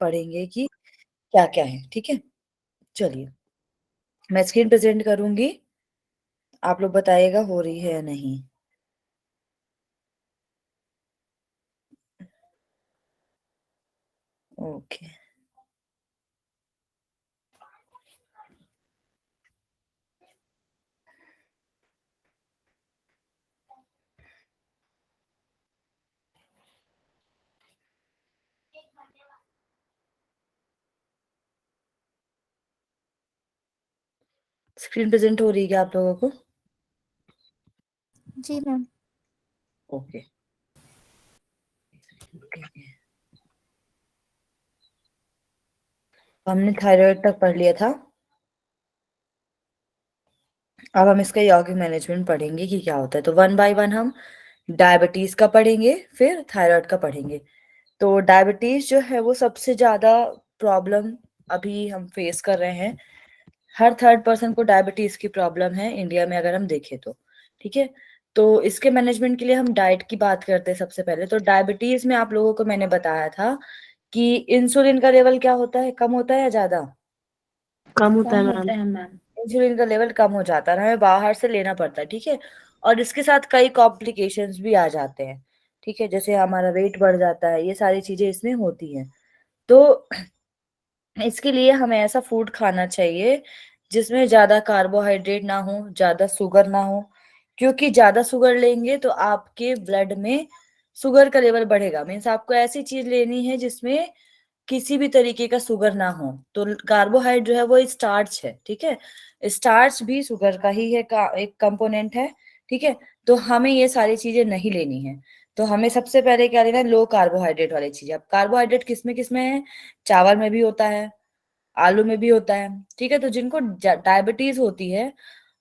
पढ़ेंगे कि क्या क्या है। ठीक है, चलिए मैं स्क्रीन प्रेजेंट करूंगी, आप लोग बताइएगा हो रही है या नहीं। ओके, स्क्रीन प्रेजेंट हो रही है क्या आप लोगों को? जी मैम। ओके, हमने थायराइड तक पढ़ लिया था। अब हम इसका यौगिक मैनेजमेंट पढ़ेंगे कि क्या होता है। तो वन बाय वन हम डायबिटीज का पढ़ेंगे, फिर थायराइड का पढ़ेंगे। तो डायबिटीज जो है वो सबसे ज्यादा प्रॉब्लम अभी हम फेस कर रहे हैं। हर थर्ड पर्सन को डायबिटीज की प्रॉब्लम है इंडिया में, अगर हम देखें तो। ठीक है, तो इसके मैनेजमेंट के लिए हम डाइट की बात करते हैं सबसे पहले। तो डायबिटीज में आप लोगों को मैंने बताया था कि इंसुलिन का लेवल क्या होता है, कम होता है या ज्यादा? कम होता है कम मैम। होता है मैम। इंसुलिन का लेवल कम हो जाता है, हमें बाहर से लेना पड़ता है। ठीक है, और इसके साथ कई कॉम्प्लिकेशंस भी आ जाते हैं। ठीक है, जैसे हमारा वेट बढ़ जाता है, ये सारी चीजें इसमें होती हैं। तो इसके लिए हमें ऐसा फूड खाना चाहिए जिसमें ज्यादा कार्बोहाइड्रेट ना हो, ज्यादा शुगर ना हो। क्योंकि ज्यादा शुगर लेंगे तो आपके ब्लड में शुगर का लेवल बढ़ेगा। मीन्स आपको ऐसी चीज लेनी है जिसमें किसी भी तरीके का शुगर ना हो। तो कार्बोहाइड्रेट जो है वो स्टार्च है। ठीक है, स्टार्च भी शुगर का ही है, एक कंपोनेंट है। ठीक है, तो हमें ये सारी चीजें नहीं लेनी है। तो हमें सबसे पहले क्या लेना है, लो कार्बोहाइड्रेट वाली चीजें। अब कार्बोहाइड्रेट किस में है? चावल में भी होता है, आलू में भी होता है। ठीक है, तो जिनको डायबिटीज होती है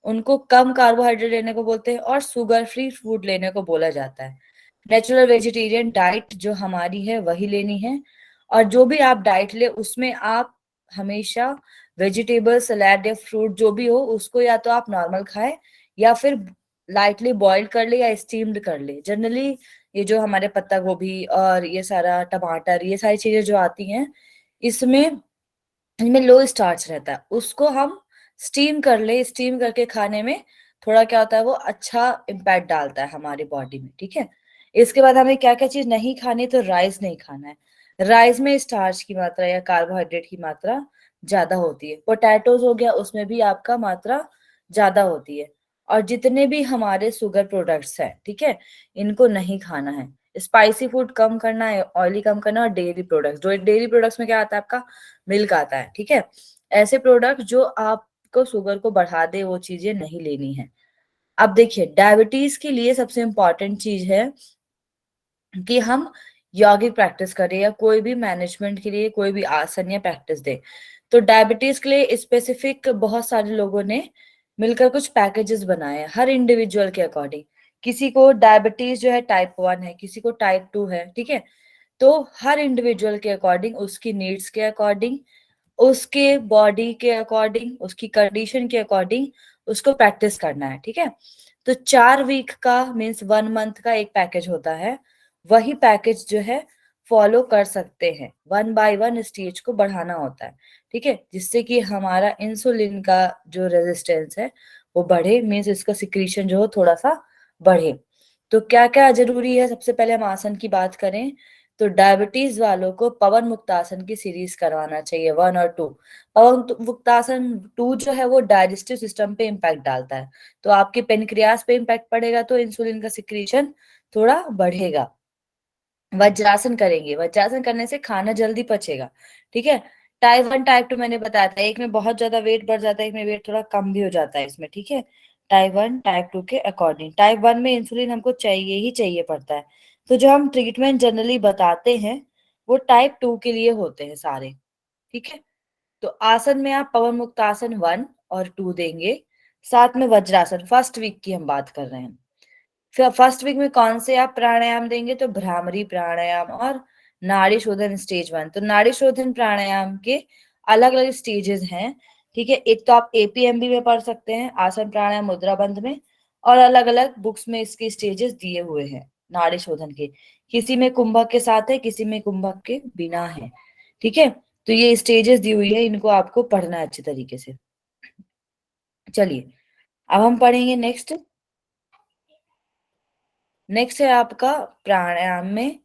उनको कम कार्बोहाइड्रेट लेने को बोलते हैं और शुगर फ्री फूड लेने को बोला जाता है। नेचुरल वेजिटेरियन डाइट जो हमारी है वही लेनी है। और जो भी आप डाइट ले उसमें आप हमेशा वेजिटेबल सलाद या फ्रूट जो भी हो उसको या तो आप नॉर्मल खाएं या फिर लाइटली बॉईल कर ले या स्टीम्ड कर ले। जनरली ये जो हमारे पत्ता गोभी और ये सारा टमाटर, ये सारी चीजें जो आती हैं इसमें इनमें लो स्टार्च रहता है, उसको हम स्टीम कर ले। स्टीम करके खाने में थोड़ा क्या होता है, वो अच्छा इम्पैक्ट डालता है हमारी बॉडी में। ठीक है, इसके बाद हमें क्या क्या चीज नहीं खानी, तो राइस नहीं खाना है। राइस में स्टार्च की मात्रा या कार्बोहाइड्रेट की मात्रा ज्यादा होती है। पोटैटोज हो गया, उसमें भी आपका मात्रा ज्यादा होती है। और जितने भी हमारे शुगर प्रोडक्ट्स हैं, ठीक है, इनको नहीं खाना है। स्पाइसी फूड कम करना है, ऑयली कम करना है, और डेयरी प्रोडक्ट्स, जो डेयरी प्रोडक्ट्स में क्या आता है आपका, मिल्क आता है। ठीक है, ऐसे प्रोडक्ट जो आपको शुगर को बढ़ा दे वो चीजें नहीं लेनी है। अब देखिए डायबिटीज के लिए सबसे इंपॉर्टेंट चीज है कि हम यौगिक प्रैक्टिस करें या कोई भी मैनेजमेंट के लिए कोई भी आसन या प्रैक्टिस दे। तो डायबिटीज के लिए स्पेसिफिक बहुत सारे लोगों ने मिलकर कुछ पैकेजेस बनाए हैं हर इंडिविजुअल के अकॉर्डिंग। किसी को डायबिटीज जो है टाइप 1 है, किसी को टाइप 2 है। ठीक है, तो हर इंडिविजुअल के अकॉर्डिंग, उसकी नीड्स के अकॉर्डिंग, उसके बॉडी के अकॉर्डिंग, उसकी कंडीशन के अकॉर्डिंग उसको प्रैक्टिस करना है। ठीक है, तो 4 वीक का मीन्स 1 मंथ का एक पैकेज होता है। वही पैकेज जो है फॉलो कर सकते हैं, वन बाय वन स्टेज को बढ़ाना होता है। ठीक है, जिससे कि हमारा इंसुलिन का जो रेजिस्टेंस है वो बढ़े, मीन्स इसका सिक्रीशन जो हो थोड़ा सा बढ़े। तो क्या क्या जरूरी है, सबसे पहले हम आसन की बात करें तो डायबिटीज वालों को पवन मुक्तासन की सीरीज करवाना चाहिए 1 और 2। पवन मुक्तासन 2 जो है वो डाइजेस्टिव सिस्टम पे इम्पैक्ट डालता है, तो आपके पेनक्रियास पे इम्पैक्ट पड़ेगा तो इंसुलिन का सिक्रीशन थोड़ा बढ़ेगा। वज्रासन करेंगे, वज्रासन करने से खाना जल्दी पचेगा। ठीक है, टाइप 1 टाइप 2 मैंने बताया था, एक में बहुत ज्यादा वेट बढ़ जाता है, एक में वेट थोड़ा कम भी हो जाता है इसमें। ठीक है, टाइप 1 टाइप 2 के अकॉर्डिंग। टाइप 1 में इंसुलिन हमको चाहिए ही चाहिए पड़ता है। तो जो हम ट्रीटमेंट जनरली बताते हैं वो टाइप 2 के लिए होते हैं सारे। ठीक है, तो आसन में आप पवन मुक्त आसन 1 और 2 देंगे, साथ में वज्रासन। फर्स्ट वीक की हम बात कर रहे हैं। फिर फर्स्ट वीक में कौन से आप प्राणायाम देंगे, तो भ्रामरी प्राणायाम और नाड़ी शोधन स्टेज 1। तो नाड़ी शोधन प्राणायाम के अलग अलग स्टेजेस हैं। ठीक है, एक तो आप एपीएमबी में पढ़ सकते हैं, आसन प्राणायाम मुद्रा बंध में, और अलग अलग बुक्स में इसके स्टेजेस दिए हुए हैं नाड़ी शोधन के। किसी में कुंभक के साथ है, किसी में कुंभक के बिना है। ठीक है, तो ये स्टेजेस दी हुई है, इनको आपको पढ़ना है अच्छे तरीके से। चलिए अब हम पढ़ेंगे नेक्स्ट। नेक्स्ट है आपका प्राणायाम में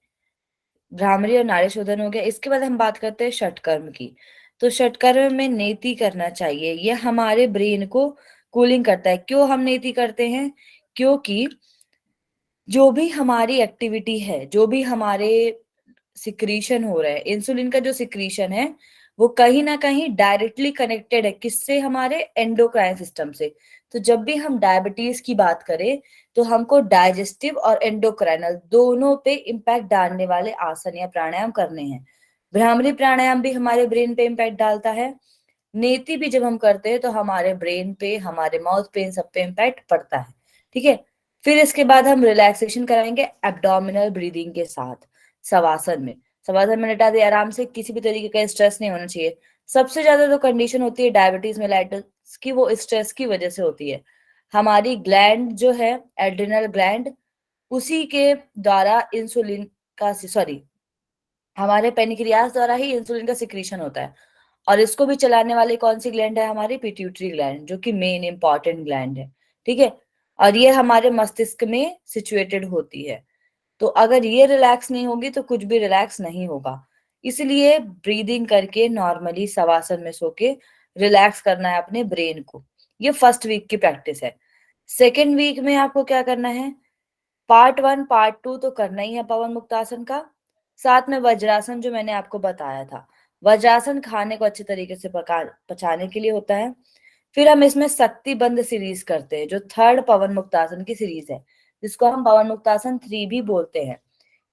भ्रामरी और नाड़ी शोधन हो गया। इसके बाद हम बात करते हैं षटकर्म की। तो षटकर्म में नेति करना चाहिए, ये हमारे ब्रेन को कूलिंग करता है। क्यों हम नेति करते हैं? क्योंकि जो भी हमारी एक्टिविटी है, जो भी हमारे सिक्रीशन हो रहा है, इंसुलिन का जो सिक्रीशन है वो कहीं ना कहीं डायरेक्टली कनेक्टेड है किससे? हमारे एंडोक्राइन सिस्टम से। तो जब भी हम डायबिटीज की बात करें तो हमको डाइजेस्टिव और एंडोक्राइनल दोनों पे इम्पैक्ट डालने वाले आसन या प्राणायाम करने हैं। भ्रामरी प्राणायाम भी हमारे ब्रेन पे इम्पैक्ट डालता है। नेति भी जब हम करते हैं तो हमारे ब्रेन पे, हमारे माउथ पे, इन सब पे इम्पैक्ट पड़ता है। ठीक है, फिर इसके बाद हम रिलैक्सेशन कराएंगे एब्डोमिनल ब्रीदिंग के साथ शवासन में। शवासन में लेटा दे आराम से, किसी भी तरीके का स्ट्रेस नहीं होना चाहिए। सबसे ज्यादा जो कंडीशन होती है डायबिटीज मेलाइटस की, वो स्ट्रेस की वजह से होती है। हमारी ग्लैंड जो है, एड्रिनल ग्लैंड, उसी के द्वारा इंसुलिन का, सॉरी, हमारे पेनक्रियास द्वारा ही इंसुलिन का सिक्रीशन होता है। और इसको भी चलाने वाली कौन सी ग्लैंड है? हमारी पिट्यूटरी ग्लैंड, जो कि मेन इंपॉर्टेंट ग्लैंड है। ठीक है, और ये हमारे मस्तिष्क में सिचुएटेड होती है। तो अगर ये रिलैक्स नहीं होगी तो कुछ भी रिलैक्स नहीं होगा। इसलिए ब्रीदिंग करके नॉर्मली शवासन में सो के रिलैक्स करना है अपने ब्रेन को। ये फर्स्ट वीक की प्रैक्टिस है। सेकेंड वीक में आपको क्या करना है? पार्ट 1 पार्ट 2 तो करना ही है पवन मुक्तासन का, साथ में वज्रासन जो मैंने आपको बताया था। वज्रासन खाने को अच्छे तरीके से पचाने के लिए होता है। फिर हम इसमें शक्ति बंद सीरीज करते हैं, जो थर्ड पवन मुक्तासन की सीरीज है, जिसको हम पवन मुक्तासन 3 भी बोलते हैं।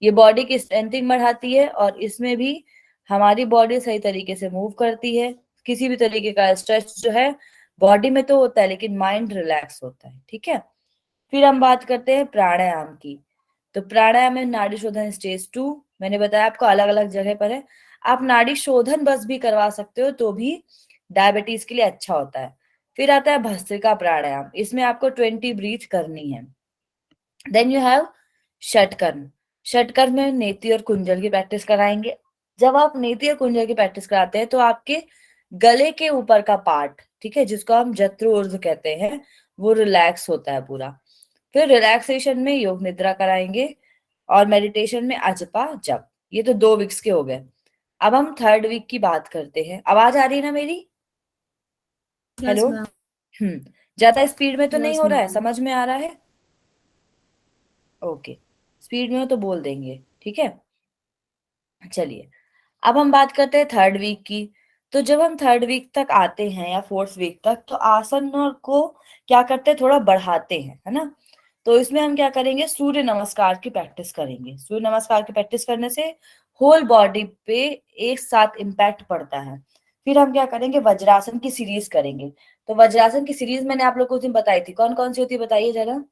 ये बॉडी की स्ट्रेंथिंग बढ़ाती है और इसमें भी हमारी बॉडी सही तरीके से मूव करती है। किसी भी तरीके का स्ट्रेस जो है बॉडी में तो होता है, लेकिन माइंड रिलैक्स होता है। ठीक है, फिर हम बात करते हैं प्राणायाम की। तो प्राणायाम में नाड़ी शोधन स्टेज 2, मैंने बताया आपको अलग अलग जगह पर है। आप नाड़ी शोधन बस भी करवा सकते हो तो भी डायबिटीज के लिए अच्छा होता है। फिर आता है भस्त्रिका प्राणायाम, इसमें आपको 20 ब्रीथ करनी है। देन यू हैव षटकर्म। षटकर्म में नेति और कुंजल की प्रैक्टिस कराएंगे। जब आप नेति और कुंजल की प्रैक्टिस कराते हैं तो आपके गले के ऊपर का पार्ट, ठीक है, जिसको हम जत्रोर्ध्व कहते हैं, वो रिलैक्स होता है पूरा। फिर रिलैक्सेशन में योग निद्रा कराएंगे और मेडिटेशन में अजपा जप। ये तो 2 वीक्स के हो गए। अब हम थर्ड वीक की बात करते हैं। आवाज आ रही है ना मेरी? Yes hello. मैम। ज्यादा स्पीड में तो नहीं यस हो रहा है? मैम। समझ में आ रहा है? ओके, स्पीड में हो तो बोल देंगे, ठीक है। चलिए अब हम बात करते हैं थर्ड वीक की। तो जब हम थर्ड वीक तक आते हैं या फोर्थ वीक तक, तो आसन और को क्या करते हैं? थोड़ा बढ़ाते हैं, है ना। तो इसमें हम क्या करेंगे? सूर्य नमस्कार की प्रैक्टिस करेंगे। सूर्य नमस्कार की प्रैक्टिस करने से होल बॉडी पे एक साथ इम्पैक्ट पड़ता है। फिर हम क्या करेंगे? वज्रासन की सीरीज करेंगे। तो वज्रासन की सीरीज मैंने आप लोग को उस दिन बताई थी, कौन कौन सी होती है बताइए जरा।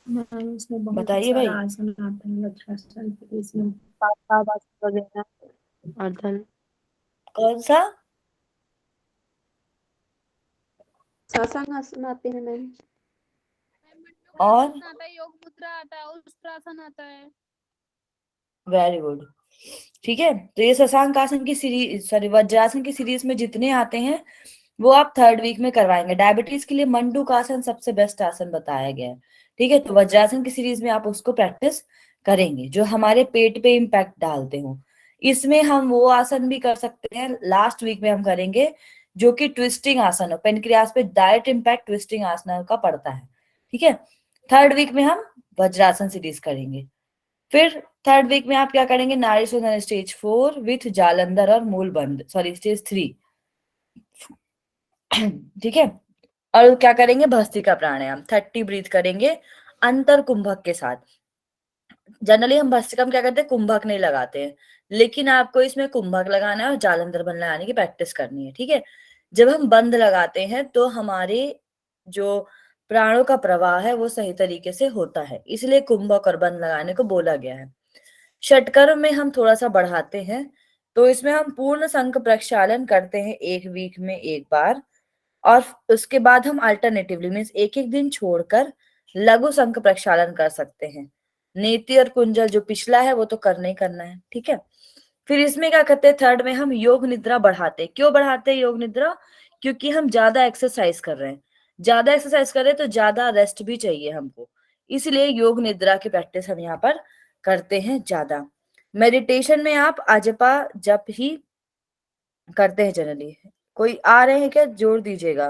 मैम इसमें बहुत बताइए सारा भाई। आसन आता है वज्रासन, फिर इसमें पादासन वगैरह, अर्धन। कौन सा? सासांग आसन आते हैं मैम। और मंडूकासन आता है, योग मुद्रा आता है, उष्ट्रासन आता है। Very good. ठीक है, तो ये शशांक आसन की सीरीज, सॉरी, वज्रासन की सीरीज में जितने आते हैं वो आप थर्ड वीक में करवाएंगे। डायबिटीज के लिए मंडूकासन सबसे बेस्ट आसन बताया गया है। ठीक है, तो वज्रासन की सीरीज में आप उसको प्रैक्टिस करेंगे जो हमारे पेट पे इम्पैक्ट डालते हो। इसमें हम वो आसन भी कर सकते हैं, लास्ट वीक में हम करेंगे, जो कि ट्विस्टिंग आसन हो। पेनक्रियास पे डायरेक्ट इम्पैक्ट ट्विस्टिंग आसन का पड़ता है। ठीक है, थर्ड वीक में हम वज्रासन सीरीज करेंगे। फिर थर्ड वीक में आप क्या करेंगे? नाड़ी शोधन स्टेज 4 विथ जालंधर और मूल बंद, सॉरी स्टेज 3। ठीक है, और क्या करेंगे? भस्त्रिका प्राणायाम 30 ब्रीथ करेंगे अंतर कुंभक के साथ। जनरली हम भस्त्रिका क्या करते हैं? कुंभक नहीं लगाते हैं, लेकिन आपको इसमें कुंभक लगाना है और जालंधर बंद लगाने की प्रैक्टिस करनी है। ठीक है, जब हम बंद लगाते हैं तो हमारे जो प्राणों का प्रवाह है वो सही तरीके से होता है, इसलिए कुंभक और बंद लगाने को बोला गया है। षटकर्म में हम थोड़ा सा बढ़ाते हैं, तो इसमें हम पूर्ण संख प्रक्षालन करते हैं 1 वीक में एक बार, और उसके बाद हम अल्टरनेटिवली मीन्स एक एक दिन छोड़कर लघु संख प्रक्षालन कर सकते हैं। नेति और कुंजल जो पिछला है वो तो करना ही करना है, ठीक है। फिर इसमें क्या करते हैं, थर्ड में हम योग निद्रा बढ़ाते हैं। क्यों बढ़ाते हैं योग निद्रा? क्योंकि हम ज्यादा एक्सरसाइज कर रहे हैं। ज्यादा एक्सरसाइज कर रहे हैं तो ज्यादा रेस्ट भी चाहिए हमको, इसलिए योग निद्रा की प्रैक्टिस हम यहाँ पर करते हैं ज्यादा। मेडिटेशन में आप अजपा जप ही करते हैं जनरली। कोई आ रहे हैं क्या? जोड़ दीजिएगा।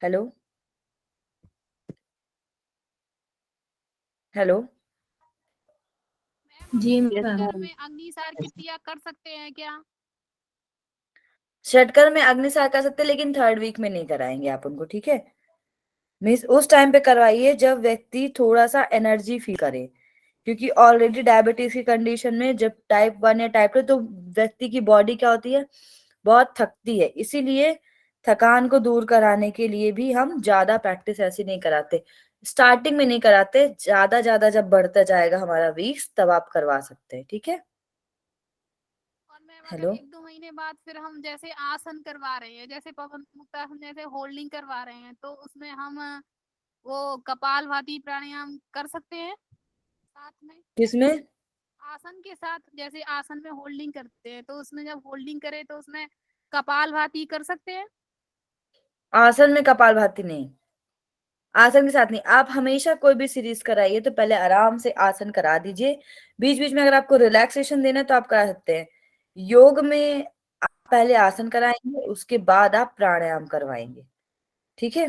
Hello hello. मैम हम जी षटकर मैम। में अग्निसार की क्रिया कर सकते हैं क्या? षटकर में अग्निसार कर सकते हैं, लेकिन थर्ड वीक में नहीं कराएंगे आप उनको, ठीक है। मीन्स उस टाइम पे करवाइए जब व्यक्ति थोड़ा सा एनर्जी फील करे, क्योंकि ऑलरेडी डायबिटीज की कंडीशन में जब टाइप 1 या टाइप 2, तो व्यक्ति की बॉडी क्या होती है, बहुत थकती है। इसीलिए थकान को दूर कराने के लिए भी हम ज्यादा प्रैक्टिस ऐसी नहीं कराते, स्टार्टिंग में नहीं कराते, ज्यादा ज्यादा जब बढ़ता जाएगा हमारा वीक्स तब आप करवा सकते हैं, ठीक है। और मैम अगर हेलो। 1-2 महीने बाद फिर हम जैसे आसन करवा रहे हैं, जैसे पवन मुक्तासन जैसे होल्डिंग करवा रहे हैं, तो उसमें हम वो कपालभाति प्राणायाम कर सकते हैं साथ में? किसमें? आसन के साथ, जैसे आसन में होल्डिंग करते हैं तो उसमें जब होल्डिंग करें तो उसमें कपालभाति कर सकते हैं? आसन में कपालभाति नहीं, आसन के साथ नहीं। आप हमेशा कोई भी सीरीज कराइए तो पहले आराम से आसन करा दीजिए, बीच बीच में अगर आपको रिलैक्सेशन देना है तो आप करा सकते हैं। योग में आप पहले आसन कराएंगे, उसके बाद आप प्राणायाम करवाएंगे, ठीक है।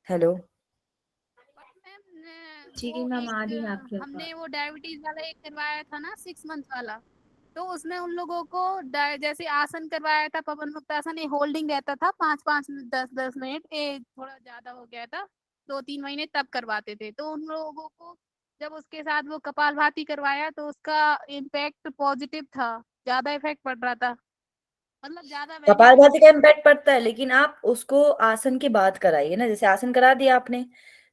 हेलो। बट मैम जी वो मैम, आ एक रही है आपकी आवाज। हमने वो डायबिटीज वाला एक करवाया था ना 6 मंथ वाला, तो उसमें उन लोगों को जैसे आसन करवाया था पवन मुक्तासन, ये होल्डिंग रहता था 5-5 10-10 मिनट, ये थोड़ा ज्यादा हो गया था 2-3 महीने तब करवाते थे, तो उन लोगों को जब उसके साथ वो कपालभाति करवाया तो उसका इम्पैक्ट पॉजिटिव था, ज्यादा इफेक्ट पड़ रहा था, मतलब ज्यादा बेनिफिट कपालभाति थे। का इम्पैक्ट पड़ता है, लेकिन आप उसको आसन के बाद कराइए ना। जैसे आसन करा दिया आपने,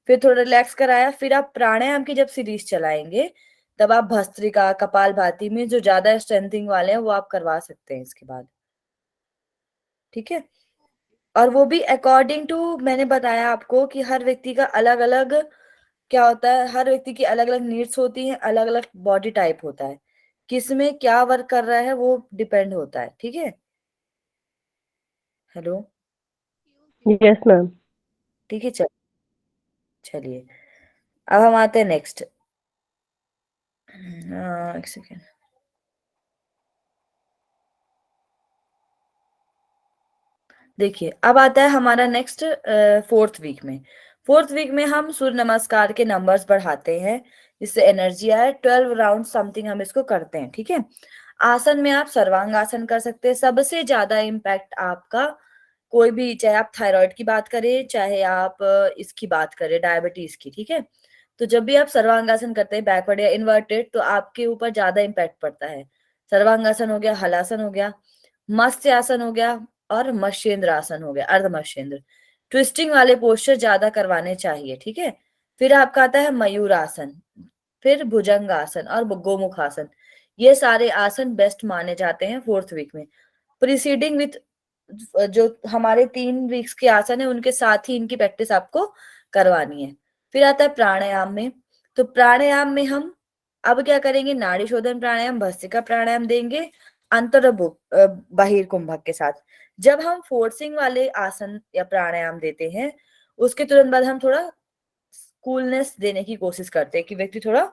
फिर थोड़ा रिलैक्स कराया, फिर आप प्राणायाम की जब सीरीज चलाएंगे तब आप भस्त्रिका कपालभाति में जो ज्यादा स्ट्रेंथिंग वाले हैं वो आप करवा सकते हैं इसके बाद, ठीक है। और वो भी अकॉर्डिंग टू, मैंने बताया आपको कि हर व्यक्ति का अलग अलग क्या होता है, हर व्यक्ति की अलग अलग नीड्स होती हैं, अलग अलग बॉडी टाइप होता है, किसमें क्या वर्क कर रहा है वो डिपेंड होता है, ठीक है। हेलो। Yes ma'am. ठीक है, चलिए अब हम आते हैं नेक्स्ट। एक सेकेंड। देखिए अब आता है हमारा नेक्स्ट फोर्थ वीक में। फोर्थ वीक में हम सूर्य नमस्कार के नंबर्स बढ़ाते हैं, जिससे एनर्जी आए। 12 राउंड समथिंग हम इसको करते हैं, ठीक है। आसन में आप सर्वांग आसन कर सकते हैं। सबसे ज्यादा इम्पैक्ट आपका कोई भी, चाहे आप थायराइड की बात करें, चाहे आप इसकी बात करें डायबिटीज की, ठीक है। तो जब भी आप सर्वांगासन करते हैं बैकवर्ड या इन्वर्टेड, तो आपके ऊपर ज्यादा इम्पैक्ट पड़ता है। सर्वांगासन हो गया, हलासन हो गया, मत्स्य आसन हो गया, और मत्स्येंद्र आसन हो गया, अर्ध मत्स्येंद्र। ट्विस्टिंग वाले पोस्चर ज्यादा करवाने चाहिए, ठीक है। फिर आपका आता है मयूर आसन, फिर भुजंग आसन और गोमुख आसन। ये सारे आसन बेस्ट माने जाते हैं फोर्थ वीक में, प्रीसीडिंग विथ जो हमारे 3 वीक्स के आसन है उनके साथ ही इनकी प्रैक्टिस आपको करवानी है। फिर आता है प्राणायाम में। तो प्राणायाम में हम अब क्या करेंगे, नाड़ी शोधन प्राणायाम, भस्त्रिका प्राणायाम देंगे बाहिर कुंभक के साथ। जब हम फोर्सिंग वाले आसन या प्राणायाम देते हैं, उसके तुरंत बाद हम थोड़ा कूलनेस देने की कोशिश करते हैं कि व्यक्ति थोड़ा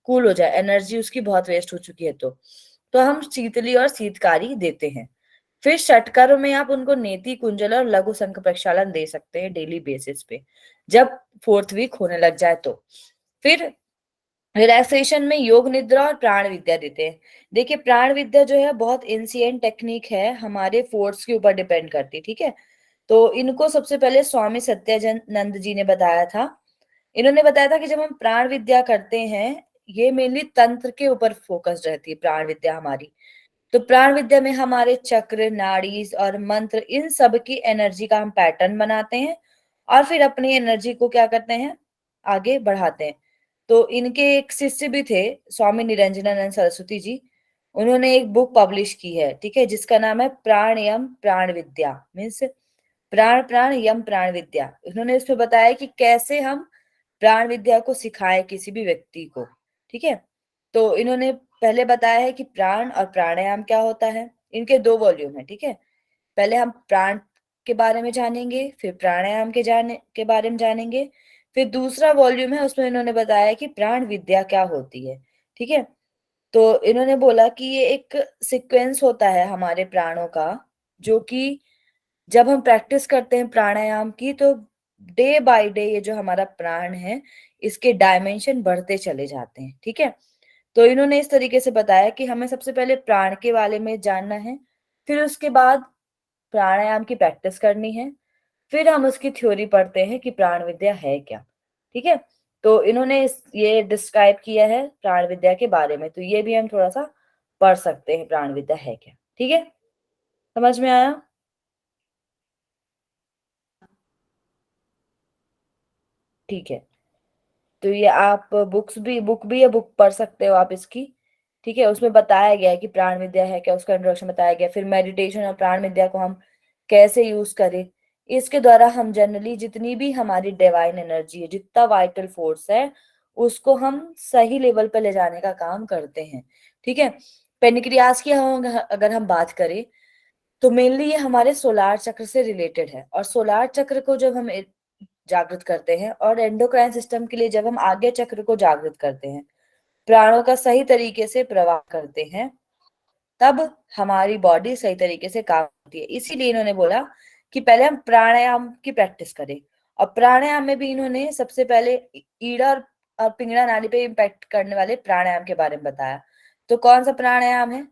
कूल हो जाए, एनर्जी उसकी बहुत वेस्ट हो चुकी है। तो हम शीतली और शीतकारी देते हैं। फिर षटकर में आप उनको नेति कुंजल और लघु शंख प्रक्षालन दे सकते हैं डेली बेसिस पे, जब फोर्थ वीक होने लग जाए तो। फिर रिलैक्सेशन में योग निद्रा और प्राण विद्या देते हैं। देखिए प्राण विद्या जो है बहुत एंशिएंट टेक्निक है, हमारे फोर्स के ऊपर डिपेंड करती है, ठीक है। तो इनको सबसे पहले स्वामी सत्यानंद जी ने बताया था। इन्होंने बताया था कि जब हम प्राण विद्या करते हैं, ये मेनली तंत्र के ऊपर फोकस रहती है प्राण विद्या हमारी। तो प्राण विद्या में हमारे चक्र, नाड़ी और मंत्र, इन सब की एनर्जी का हम पैटर्न बनाते हैं, और फिर अपनी एनर्जी को क्या करते हैं, आगे बढ़ाते हैं। तो इनके एक शिष्य भी थे, स्वामी निरंजनानंद सरस्वती जी। उन्होंने एक बुक पब्लिश की है, ठीक है, जिसका नाम है प्राण यम प्राण विद्या, मीन्स प्राण प्राण यम प्राण विद्या। उन्होंने इसमें बताया कि कैसे हम प्राण विद्या को सिखाए किसी भी व्यक्ति को, ठीक है। तो इन्होंने पहले बताया है कि प्राण और प्राणायाम क्या होता है। इनके 2 वॉल्यूम है, ठीक है। पहले हम प्राण के बारे में जानेंगे, फिर प्राणायाम के बारे में जानेंगे, फिर दूसरा वॉल्यूम है उसमें इन्होंने बताया कि प्राण विद्या क्या होती है, ठीक है। तो इन्होंने बोला कि ये एक सीक्वेंस होता है हमारे प्राणों का, जो कि जब हम प्रैक्टिस करते हैं प्राणायाम की, तो डे बाय डे ये जो हमारा प्राण है इसके डायमेंशन बढ़ते चले जाते हैं, ठीक है। तो इन्होंने इस तरीके से बताया कि हमें सबसे पहले प्राण के बारे में जानना है, फिर उसके बाद प्राणायाम की प्रैक्टिस करनी है, फिर हम उसकी थ्योरी पढ़ते हैं कि प्राण विद्या है क्या, ठीक है। तो इन्होंने ये डिस्क्राइब किया है प्राण विद्या के बारे में, तो ये भी हम थोड़ा सा पढ़ सकते हैं प्राण विद्या है क्या, ठीक है। समझ में आया? ठीक है। तो ये आप बुक भी या बुक पढ़ सकते हो आप इसकी, ठीक है। उसमें बताया गया है कि प्राण विद्या है क्या, उसका इंट्रोडक्शन बताया गया, फिर मेडिटेशन और प्राण विद्या को हम कैसे यूज करें। इसके द्वारा हम जनरली जितनी भी हमारी डिवाइन एनर्जी है, जितना वाइटल फोर्स है, उसको हम सही लेवल पे ले जाने का काम करते हैं, ठीक है। पेनक्रियास की अगर हम बात करें, तो मेनली ये हमारे सोलार चक्र से रिलेटेड है, और सोलार चक्र को जब हम जागृत करते हैं, और एंडोक्राइन सिस्टम के लिए जब हम आज्ञा चक्र को जागृत करते हैं, प्राणों का सही तरीके से प्रवाह करते हैं, तब हमारी बॉडी सही तरीके से काम करती है। इसीलिए इन्होंने बोला कि पहले हम प्राणायाम की प्रैक्टिस करें। और प्राणायाम में भी इन्होंने सबसे पहले ईड़ा और पिंगला नाड़ी पे इम्पैक्ट करने वाले प्राणायाम के बारे में बताया। तो कौन सा प्राणायाम है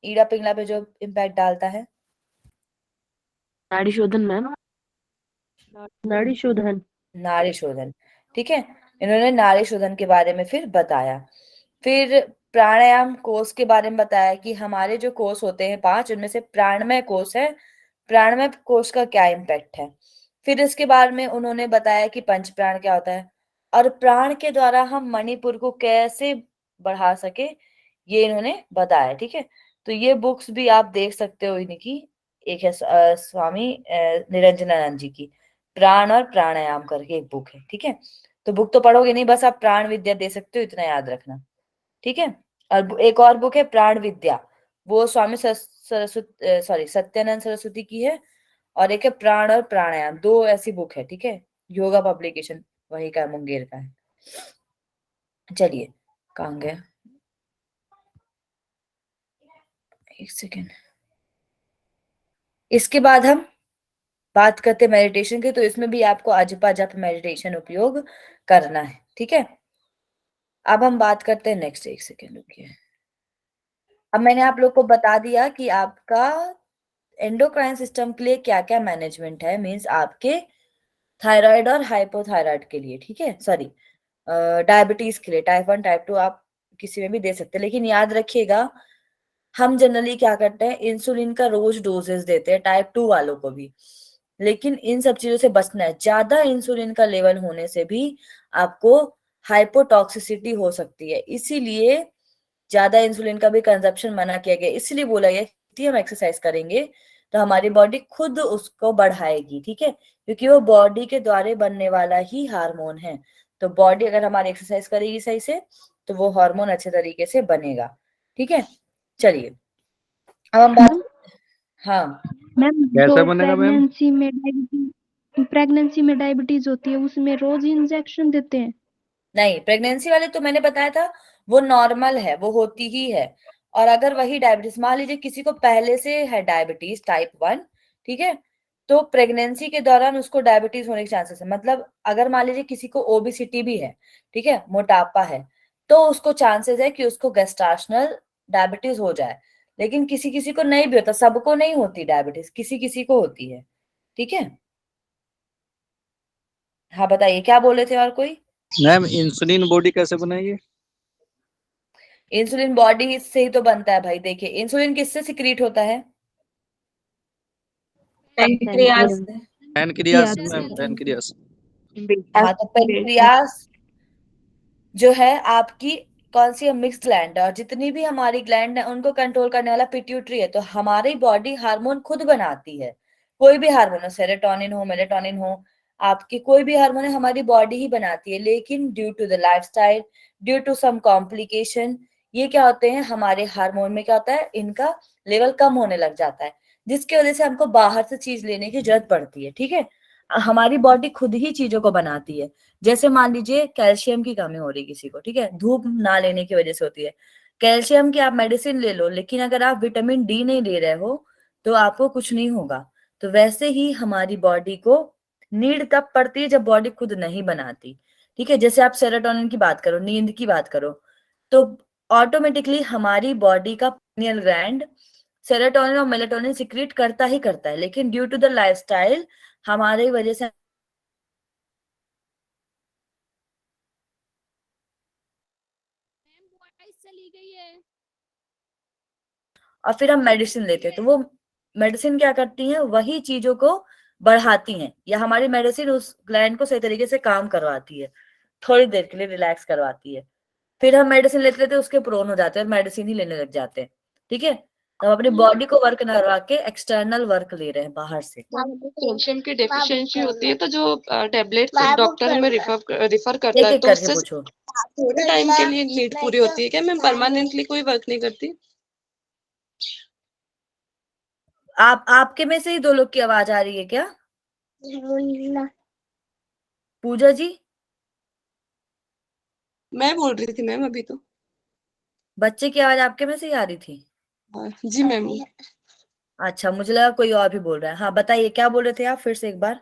ईड़ा पिंगला पे जो इम्पैक्ट डालता है? नाड़ी शोधन मैम, नाड़ी शोधन। नाड़ी शोधन, ठीक है। इन्होंने नाड़ी शोधन के बारे में फिर बताया। फिर प्राणायाम कोष के बारे में बताया कि हमारे जो कोष होते हैं 5, उनमें से प्राणमय कोष है, प्राणमय कोष का क्या इम्पैक्ट है। फिर इसके बारे में उन्होंने बताया कि पंच प्राण क्या होता है, और प्राण के द्वारा हम मणिपुर को कैसे बढ़ा सके, ये इन्होंने बताया, ठीक है। तो ये बुक्स भी आप देख सकते हो इनकी। एक है स्वामी निरंजनानंद जी की प्राण और प्राणायाम करके एक बुक है, ठीक है। तो बुक तो पढ़ोगे नहीं, बस आप प्राण विद्या दे सकते हो, इतना याद रखना, ठीक है। और एक और बुक है प्राण विद्या, वो स्वामी सरस्वती सत्यानंद सरस्वती की है। और एक है प्राण और प्राणायाम, 2 ऐसी बुक है, ठीक है। योगा पब्लिकेशन वही का मुंगेर का है। चलिए, कहाँ गया, एक सेकेंड। इसके बाद हम बात करते हैं मेडिटेशन की। तो इसमें भी आपको अजपा जप मेडिटेशन उपयोग करना है, ठीक है। अब हम बात करते हैं नेक्स्ट, एक सेकेंड रुकिए। अब मैंने आप लोग को बता दिया कि आपका एंडोक्राइन सिस्टम के लिए क्या क्या मैनेजमेंट है, मींस आपके थायराइड और हाइपोथायराइड के लिए, ठीक है। सॉरी, डायबिटीज के लिए, टाइप 1 टाइप 2 आप किसी में भी दे सकते हैं। लेकिन याद रखिएगा, हम जनरली क्या करते हैं, इंसुलिन का रोज डोजेस देते हैं टाइप 2 वालों को भी। लेकिन इन सब चीजों से बचना है। ज्यादा इंसुलिन का लेवल होने से भी आपको हाइपोटॉक्सिसिटी हो सकती है, इसीलिए ज्यादा इंसुलिन का भी कंजप्शन मना किया गया। इसलिए बोला गया कि हम एक्सरसाइज करेंगे तो हमारी बॉडी खुद उसको बढ़ाएगी, ठीक है, क्योंकि वो बॉडी के द्वारा बनने वाला ही हार्मोन है। तो बॉडी अगर हमारी एक्सरसाइज करेगी सही से, तो वो हार्मोन अच्छे तरीके से बनेगा, ठीक है। चलिए, अब हम बात, हाँ मैम कैसे जो बनेगा मैम? प्रेगनेंसी में डायबिटीज होती है, उसमें रोज इंजेक्शन देते हैं? नहीं, प्रेगनेंसी वाले तो मैंने बताया था, वो नॉर्मल है, वो होती ही है। और अगर वही डायबिटीज, मान लीजिए किसी को पहले से है डायबिटीज टाइप 1, ठीक है, तो प्रेगनेंसी के दौरान उसको डायबिटीज होने के चांसेस है। मतलब अगर मान लीजिए किसी को ओबिसिटी भी है, ठीक है, मोटापा है, तो उसको चांसेस है कि उसको गेस्टाशनल डायबिटीज हो जाए। लेकिन किसी किसी को नहीं भी होता, सबको नहीं होती डायबिटीज, किसी किसी को होती है, ठीक है। हाँ बताइए, क्या बोले थे और कोई? मैम इंसुलिन बॉडी कैसे बनाएगी? इंसुलिन बॉडी से ही तो बनता है भाई। देखिए, इंसुलिन किससे सिक्रीट होता है? पैंक्रियास से। Pancreas ma'am, pancreas. हाँ, तो पेनक्रियास जो है आपकी कौन सी है, मिक्स ग्लैंड है, और जितनी भी हमारी ग्लैंड है उनको कंट्रोल करने वाला पिट्यूटरी है। तो हमारी बॉडी हार्मोन खुद बनाती है, कोई भी हार्मोन हो, सेरोटोनिन हो, मेलेटोनिन हो, आपके कोई भी हार्मोन है हमारी बॉडी ही बनाती है, लेकिन due to the lifestyle, due to some complication, ये क्या होते हैं, हमारे हार्मोन में क्या होता है, इनका लेवल कम होने लग जाता है, जिसकी वजह से हमको बाहर से चीज लेने की जरूरत पड़ती है। ठीक है, हमारी बॉडी खुद ही चीजों को बनाती है। जैसे मान लीजिए कैल्शियम की कमी हो रही किसी को, ठीक है, धूप ना लेने की वजह से होती है। कैल्शियम की आप मेडिसिन ले लो, लेकिन अगर आप विटामिन डी नहीं ले रहे हो तो आपको कुछ नहीं होगा। तो वैसे ही हमारी बॉडी को नीड तब पड़ती है जब बॉडी खुद नहीं बनाती। ठीक है, जैसे आप सेरोटोनिन की बात करो, नींद की बात करो, तो ऑटोमेटिकली हमारी बॉडी का पिनियल ग्लैंड सेरोटोनिन और मेलाटोनिन सिक्रीट करता ही करता है, लेकिन ड्यू टू द लाइफस्टाइल हमारे वजह से मैम वॉइस चली गई है। और फिर हम मेडिसिन लेते हैं, तो वो मेडिसिन क्या करती हैं, वही चीजों को बढ़ाती हैं, या हमारी मेडिसिन उस ग्लैंड को सही तरीके से काम करवाती है, थोड़ी देर के लिए रिलैक्स करवाती है। फिर हम मेडिसिन लेते लेते उसके प्रोन हो जाते हैं और मेडिसिन ही लेने लग जाते हैं। ठीक है, तो हम अपनी बॉडी को वर्क ना करवा के एक्सटर्नल वर्क ले रहे हैं बाहर से। कैल्शियम की डेफिशिएंसी होती है तो जो टेबलेट डॉक्टर हमें रिफर करता एक है एक तो करके उससे पूछो। थोड़े टाइम के लिए नीड पूरी होती है क्या मैम? परमानेंटली कोई वर्क नहीं करती? आपके में से ही दो लोग की आवाज आ रही है क्या? पूजा जी, मैं बोल रही थी मैम अभी तो। बच्चे की आवाज आपके में से ही आ रही थी? जी मैम। अच्छा, मुझे लगा कोई और भी बोल रहा है। हाँ बताइए, क्या बोल रहे थे आप, फिर से एक बार।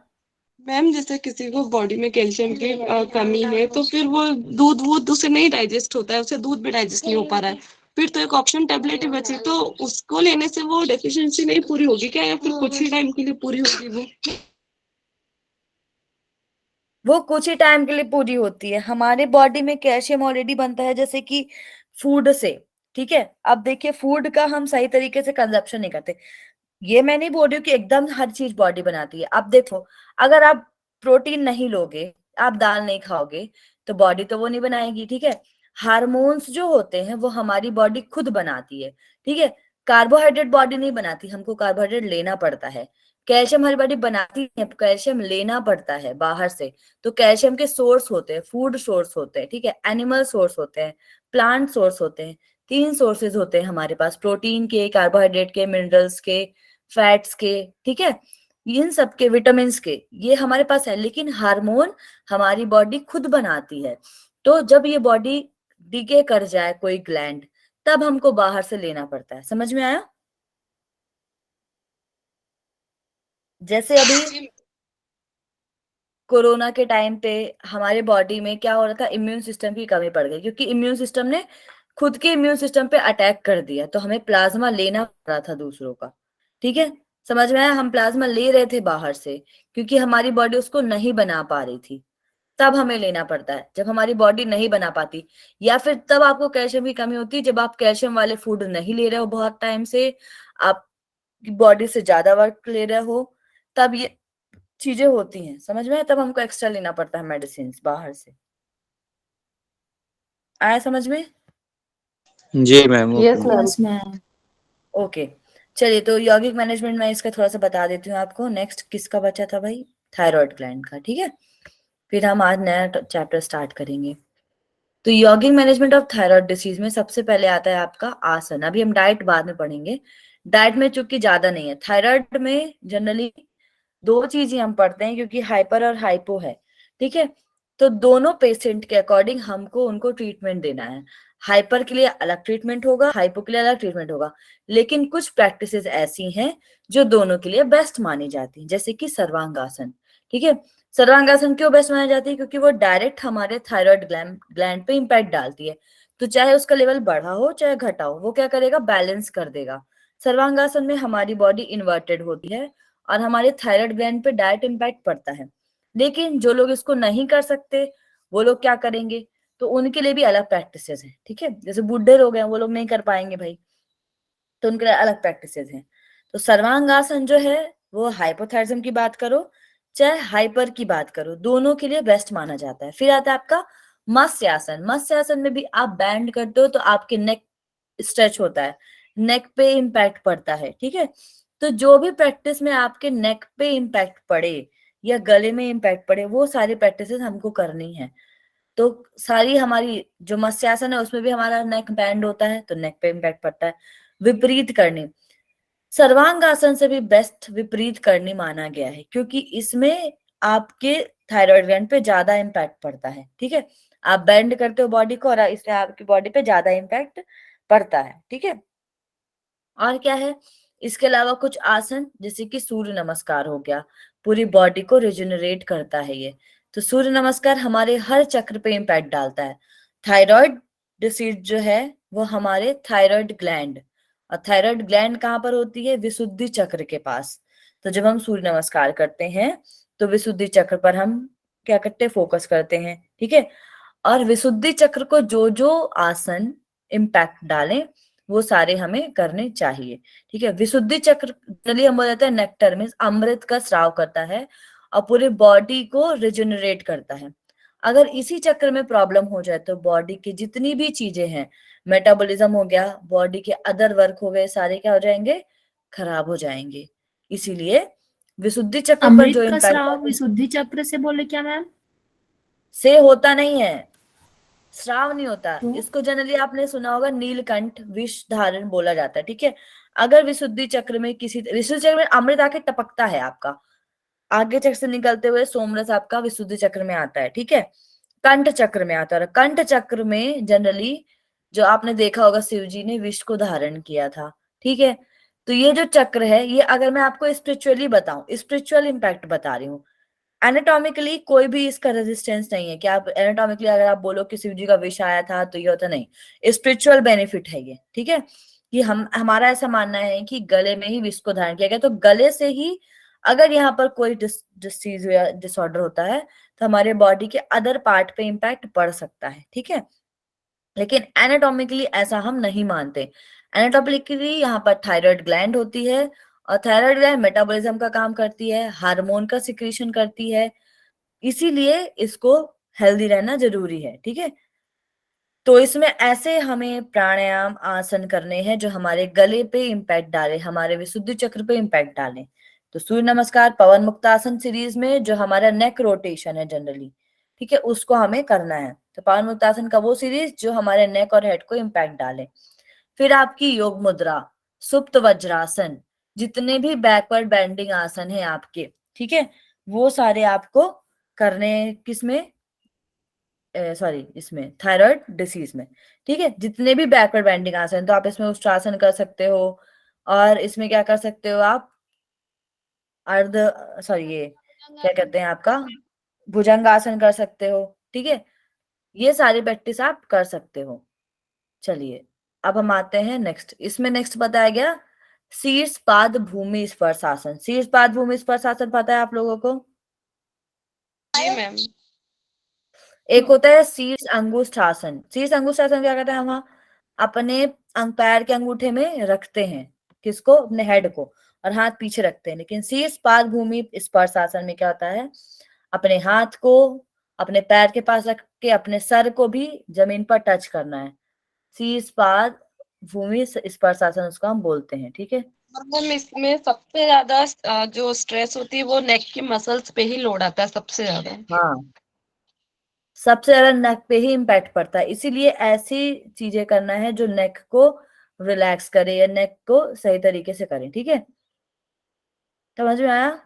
मैम जैसे किसी को बॉडी में कैल्शियम की कमी है तो फिर वो दूध वूध उसे नहीं डाइजेस्ट होता है, उसे दूध भी डाइजेस्ट नहीं हो पा रहा है, फिर तो एक ऑप्शन टेबलेट ही बची, तो उसको लेने से वो डेफिशिएंसी नहीं पूरी होगी क्या, या फिर कुछ ही टाइम के लिए पूरी होगी वो कुछ ही टाइम के लिए पूरी होती है। हमारे बॉडी में कैल्शियम ऑलरेडी बनता है, जैसे कि फूड से। ठीक है, अब देखिए फूड का हम सही तरीके से कंजप्शन नहीं करते। ये मैं नहीं बोल रही हूँ कि एकदम हर चीज बॉडी बनाती है। अब देखो, अगर आप प्रोटीन नहीं लोगे, आप दाल नहीं खाओगे, तो बॉडी तो वो नहीं बनाएगी। ठीक है, हार्मोन्स जो होते हैं वो हमारी बॉडी खुद बनाती है। ठीक है, कार्बोहाइड्रेट बॉडी नहीं बनाती, हमको कार्बोहाइड्रेट लेना पड़ता है। कैल्शियम हमारी बॉडी बनाती है, कैल्शियम लेना पड़ता है बाहर से। तो कैल्शियम के सोर्स होते हैं, फूड सोर्स होते हैं, ठीक है, एनिमल सोर्स होते हैं, प्लांट सोर्स होते हैं। तीन सोर्सेज होते हैं हमारे पास, प्रोटीन के, कार्बोहाइड्रेट के, मिनरल्स के, फैट्स के। ठीक है, इन सब के, विटामिन के, ये हमारे पास है। लेकिन हार्मोन हमारी बॉडी खुद बनाती है। तो जब ये बॉडी डिके कर जाए कोई ग्लैंड, तब हमको बाहर से लेना पड़ता है। समझ में आया? जैसे अभी वो? कोरोना के टाइम पे हमारे बॉडी में क्या हो रहा था, इम्यून सिस्टम की कमी पड़ गई, क्योंकि इम्यून सिस्टम ने खुद के इम्यून सिस्टम पे अटैक कर दिया, तो हमें प्लाज्मा लेना पड़ रहा था दूसरों का। ठीक है, समझ में आया? हम प्लाज्मा ले रहे थे बाहर से, क्योंकि हमारी बॉडी उसको नहीं बना पा रही थी। तब हमें लेना पड़ता है जब हमारी बॉडी नहीं बना पाती, या फिर तब आपको कैल्शियम की कमी होती है जब आप कैल्शियम वाले फूड नहीं ले रहे हो बहुत टाइम से, आप बॉडी से ज्यादा वर्क ले रहे हो, तब ये चीजें होती हैं। समझ में आया? तब हमको एक्स्ट्रा लेना पड़ता है मेडिसिन बाहर से। आया समझ में? जी ma'am, yes okay. Ma'am. Yes ma'am. Okay, चलिए, तो यौगिक मैनेजमेंट में इसका थोड़ा सा बता देती हूँ आपको। नेक्स्ट किसका बचा था भाई? थायराइड ग्लैंड का। ठीक है, फिर हम आज नया चैप्टर स्टार्ट करेंगे। तो यौगिक मैनेजमेंट ऑफ थायराइड डिसीज में सबसे पहले आता है आपका आसन। अभी हम डाइट बाद में पढ़ेंगे। डाइट में चूंकि ज्यादा नहीं है, थायराइड में जनरली दो चीज ही हम पढ़ते हैं, क्योंकि हाइपर और हाइपो है। ठीक है, तो दोनों पेशेंट के अकॉर्डिंग हमको उनको ट्रीटमेंट देना है। हाइपर के लिए अलग ट्रीटमेंट होगा, हाइपो के लिए अलग ट्रीटमेंट होगा। लेकिन कुछ प्रैक्टिसेस ऐसी हैं जो दोनों के लिए बेस्ट मानी जाती है, जैसे कि सर्वांगासन। ठीक है, सर्वांगासन क्यों बेस्ट मानी जाती है? क्योंकि वो डायरेक्ट हमारे थायराइड ग्लैंड पे इम्पैक्ट डालती है। तो चाहे उसका लेवल बढ़ा हो चाहे घटा हो, वो क्या करेगा, बैलेंस कर देगा। सर्वांगासन में हमारी बॉडी इन्वर्टेड होती है और हमारे थायराइड ग्लैंड पे डायरेक्ट इम्पैक्ट पड़ता है। लेकिन जो लोग इसको नहीं कर सकते, वो लोग क्या करेंगे, तो उनके लिए भी अलग प्रैक्टिसेस हैं। ठीक है, जैसे बूढ़े लोग हैं, वो लोग नहीं कर पाएंगे भाई, तो उनके लिए अलग प्रैक्टिसेस हैं। तो सर्वांगासन जो है वो हाइपोथायरिज्म की बात करो चाहे हाइपर की बात करो, दोनों के लिए बेस्ट माना जाता है। फिर आता है आपका मत्स्यासन। मत्स्यासन में भी आप बैंड करते हो तो आपके नेक स्ट्रेच होता है, नेक पे इम्पैक्ट पड़ता है। ठीक है, तो जो भी प्रैक्टिस में आपके नेक पे इम्पैक्ट पड़े, या गले में इम्पैक्ट पड़े, वो सारी प्रैक्टिसेस हमको करनी है। तो सारी हमारी जो मत्स्यासन है उसमें भी हमारा नेक बैंड होता है, तो नेक पे इम्पैक्ट पड़ता है। विपरीत करनी, सर्वांगासन से भी बेस्ट विपरीत करनी माना गया है, क्योंकि इसमें आपके थायराइड ग्लैंड पे ज्यादा इम्पैक्ट पड़ता है। ठीक है, आप बेंड करते हो बॉडी को और इसलिए आपकी बॉडी पे ज्यादा इम्पैक्ट पड़ता है। ठीक है, और क्या है इसके अलावा कुछ आसन, जैसे कि सूर्य नमस्कार हो गया, पूरी बॉडी को रिजेनरेट करता है ये। तो सूर्य नमस्कार हमारे हर चक्र पे इम्पैक्ट डालता है। थायराइड डिसीज जो है वो हमारे थायराइड ग्लैंड, और थायराइड ग्लैंड कहाँ पर होती है? विशुद्धि चक्र के पास। तो जब हम सूर्य नमस्कार करते हैं तो विशुद्धि चक्र पर हम क्या करते हैं? फोकस करते हैं। ठीक है, और विशुद्धि चक्र को जो जो आसन इम्पैक्ट डालें वो सारे हमें करने चाहिए। ठीक है, विशुद्धि चक्र चलिए हम बोल देते हैं नेक्टर मीन्स अमृत का स्राव करता है और पूरी बॉडी को रिजेनरेट करता है। अगर इसी चक्र में प्रॉब्लम हो जाए तो बॉडी की जितनी भी चीजें हैं, मेटाबॉलिज्म हो गया, बॉडी के अदर वर्क हो गए, सारे क्या हो जाएंगे? खराब हो जाएंगे। इसीलिए विशुद्धि चक्र पर जो अमृत का इम्पैक्ट स्राव विशुद्धि चक्र से बोले क्या मैम? से होता नहीं है, श्राव नहीं होता। तो इसको जनरली आपने सुना होगा नीलकंठ विष धारण बोला जाता है। ठीक है, अगर विशुद्धि चक्र में किसी विशुद्धि चक्र में अमृत आके टपकता है आपका, आगे चक्र से निकलते हुए सोमरस आपका विशुद्धि चक्र में आता है। ठीक है, कंठ चक्र में आता है, और कंठ चक्र में जनरली जो आपने देखा होगा शिव जी ने विष को धारण किया था। ठीक है, तो ये जो चक्र है, ये अगर मैं आपको स्पिरिचुअली बताऊं, स्पिरिचुअल इम्पैक्ट बता रही हूँ, एनाटॉमिकली कोई भी इसका रेजिस्टेंस नहीं है कि आप एनाटॉमिकली अगर आप बोलो कि शिव जी का विष आया था तो ये होता नहीं, स्पिरिचुअल बेनिफिट है ये। ठीक है, कि हम हमारा ऐसा मानना है कि गले में ही विष को धारण किया गया, तो गले से ही अगर यहाँ पर कोई डिसीज या डिसऑर्डर होता है तो हमारे बॉडी के अदर पार्ट पे इम्पैक्ट पड़ सकता है। ठीक है, लेकिन एनाटॉमिकली ऐसा हम नहीं मानते। एनाटॉमिकली यहाँ पर थायराइड ग्लैंड होती है, और थायराइड ग्लैंड मेटाबॉलिज्म का काम करती है, हार्मोन का सिक्रीशन करती है, इसीलिए इसको हेल्दी रहना जरूरी है। ठीक है, तो इसमें ऐसे हमें प्राणायाम आसन करने हैं जो हमारे गले पे इम्पैक्ट डाले, हमारे विशुद्धि चक्र पे इम्पैक्ट डालें। तो सूर्य नमस्कार पवन मुक्तासन सीरीज में जो हमारा नेक रोटेशन है जनरली, ठीक है, उसको हमें करना है। तो पवन मुक्तासन का वो सीरीज जो हमारे नेक और हेड को इम्पैक्ट डाले। फिर आपकी योग मुद्रा, सुप्त वज्रासन, जितने भी बैकवर्ड बेंडिंग आसन है आपके, ठीक है, वो सारे आपको करने किसमें? सॉरी, इसमें थायराइड डिसीज में। ठीक है, जितने भी बैकवर्ड बेंडिंग आसन, तो आप इसमें उष्ट्रासन कर सकते हो, और इसमें क्या कर सकते हो आप? अर्ध सॉरी, ये क्या कहते हैं आपका? भुजंगासन कर सकते हो। ठीक है, ये सारी प्रैक्टिस आप कर सकते हो। चलिए, अब हम आते हैं नेक्स्ट। इसमें नेक्स्ट बताया गया शीर्ष पाद भूमि स्पर्श आसन। शीर्ष पाद भूमि स्पर्श आसन पता है आप लोगों को? जी मैम। एक होता है शीर्ष अंगुष्ठ आसन। शीर्ष अंगुष्ठ आसन क्या करते हैं? हम अपने पैर के अंगूठे में रखते हैं, किसको? अपने हेड को, और हाथ पीछे रखते हैं। लेकिन शीर्ष पाद भूमि स्पर्श आसन में क्या होता है? अपने हाथ को अपने पैर के पास रख के अपने सर को भी जमीन पर टच करना है। शीर्ष पाद भूमि स्पर्श आसन उसको हम बोलते हैं। ठीक है, और मैम इसमें सबसे ज्यादा जो स्ट्रेस होती है वो नेक की मसल्स पे ही लोड आता है सबसे ज्यादा। हाँ, सबसे ज्यादा नेक पे ही इम्पैक्ट पड़ता है, इसीलिए ऐसी चीजें करना है जो नेक को रिलैक्स करे या नेक को सही तरीके से करें। ठीक है, समझ में आया?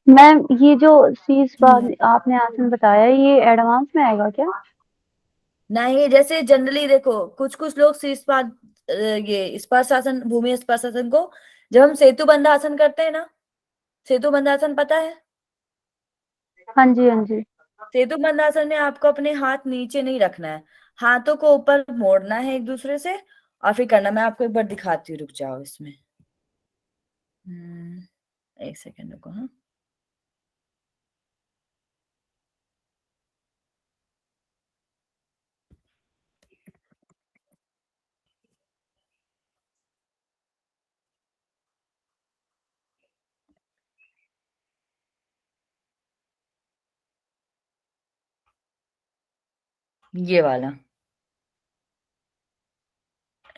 मैम ये जो शीर्ष बात आपने आसन बताया ये एडवांस में आएगा क्या? नहीं, जैसे जनरली देखो कुछ कुछ लोग शीर्षपाद ये स्पर्शासन भूमि स्पर्शासन को जब हम सेतु बंधासन करते हैं ना, सेतु बंधासन पता है? हाँ जी हाँ जी। सेतु बंधासन में आपको अपने हाथ नीचे नहीं रखना है, हाथों को ऊपर मोड़ना है एक दूसरे से, और फिर करना। मैं आपको एक बार दिखाती हूँ, रुक जाओ इसमें। एक सेकेंड रुको। हाँ, ये वाला,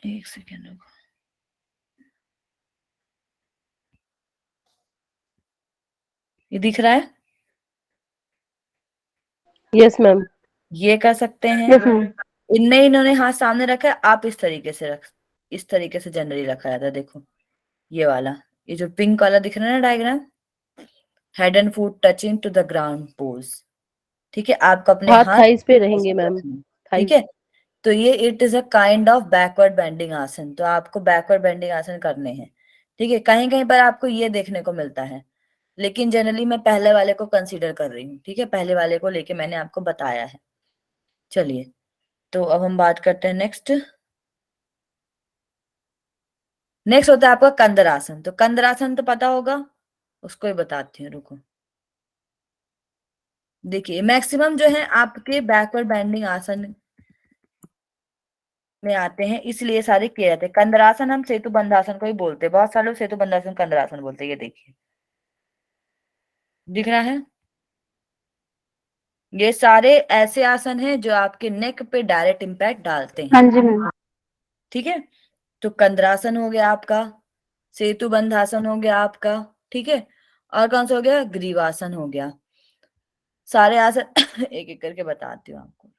एक सेकेंड रुको। ये दिख रहा है? Yes ma'am. ये कर सकते हैं। Yes ma'am. इन्होंने हाथ सामने रखा है, आप इस तरीके से इस तरीके से जनरली रखा जाता है, देखो ये वाला, ये जो पिंक वाला दिख रहा है ना diagram, head and foot touching to the ground pose. ठीक है, आपको अपने हाथ हाथ थाइस पे रहेंगे मैम। रखने हैं, ठीक थाइस। है। तो ये it is a kind of backward bending आसन, तो आपको बैकवर्ड बेंडिंग आसन करने हैं। ठीक है, कहीं कहीं पर आपको ये देखने को मिलता है, लेकिन जनरली मैं पहले वाले को कंसीडर कर रही हूँ। ठीक है, पहले वाले को लेके मैंने आपको बताया है। चलिए, तो अब हम बात करते हैं नेक्स्ट। नेक्स्ट होता है आपका कंदरासन। तो कंदरासन तो पता होगा, उसको ही बताती हूँ, रुको। देखिए, मैक्सिमम जो है आपके बैकवर्ड बेंडिंग आसन में आते हैं, इसलिए सारे किए जाते हैं। कंदरासन हम सेतु बंधासन को ही बोलते हैं, बहुत सारे लोग सेतु बंधासन कंदरासन बोलते हैं। ये देखिए, दिख रहा है, ये सारे ऐसे आसन हैं जो आपके नेक पे डायरेक्ट इम्पैक्ट डालते हाँ हैं। जी मैम। ठीक है, तो कंदरासन हो गया आपका, सेतु बंधासन हो गया आपका, ठीक है, और कौन सा हो गया, ग्रीवासन हो गया। सारे आसन एक एक करके बताती हूँ आपको।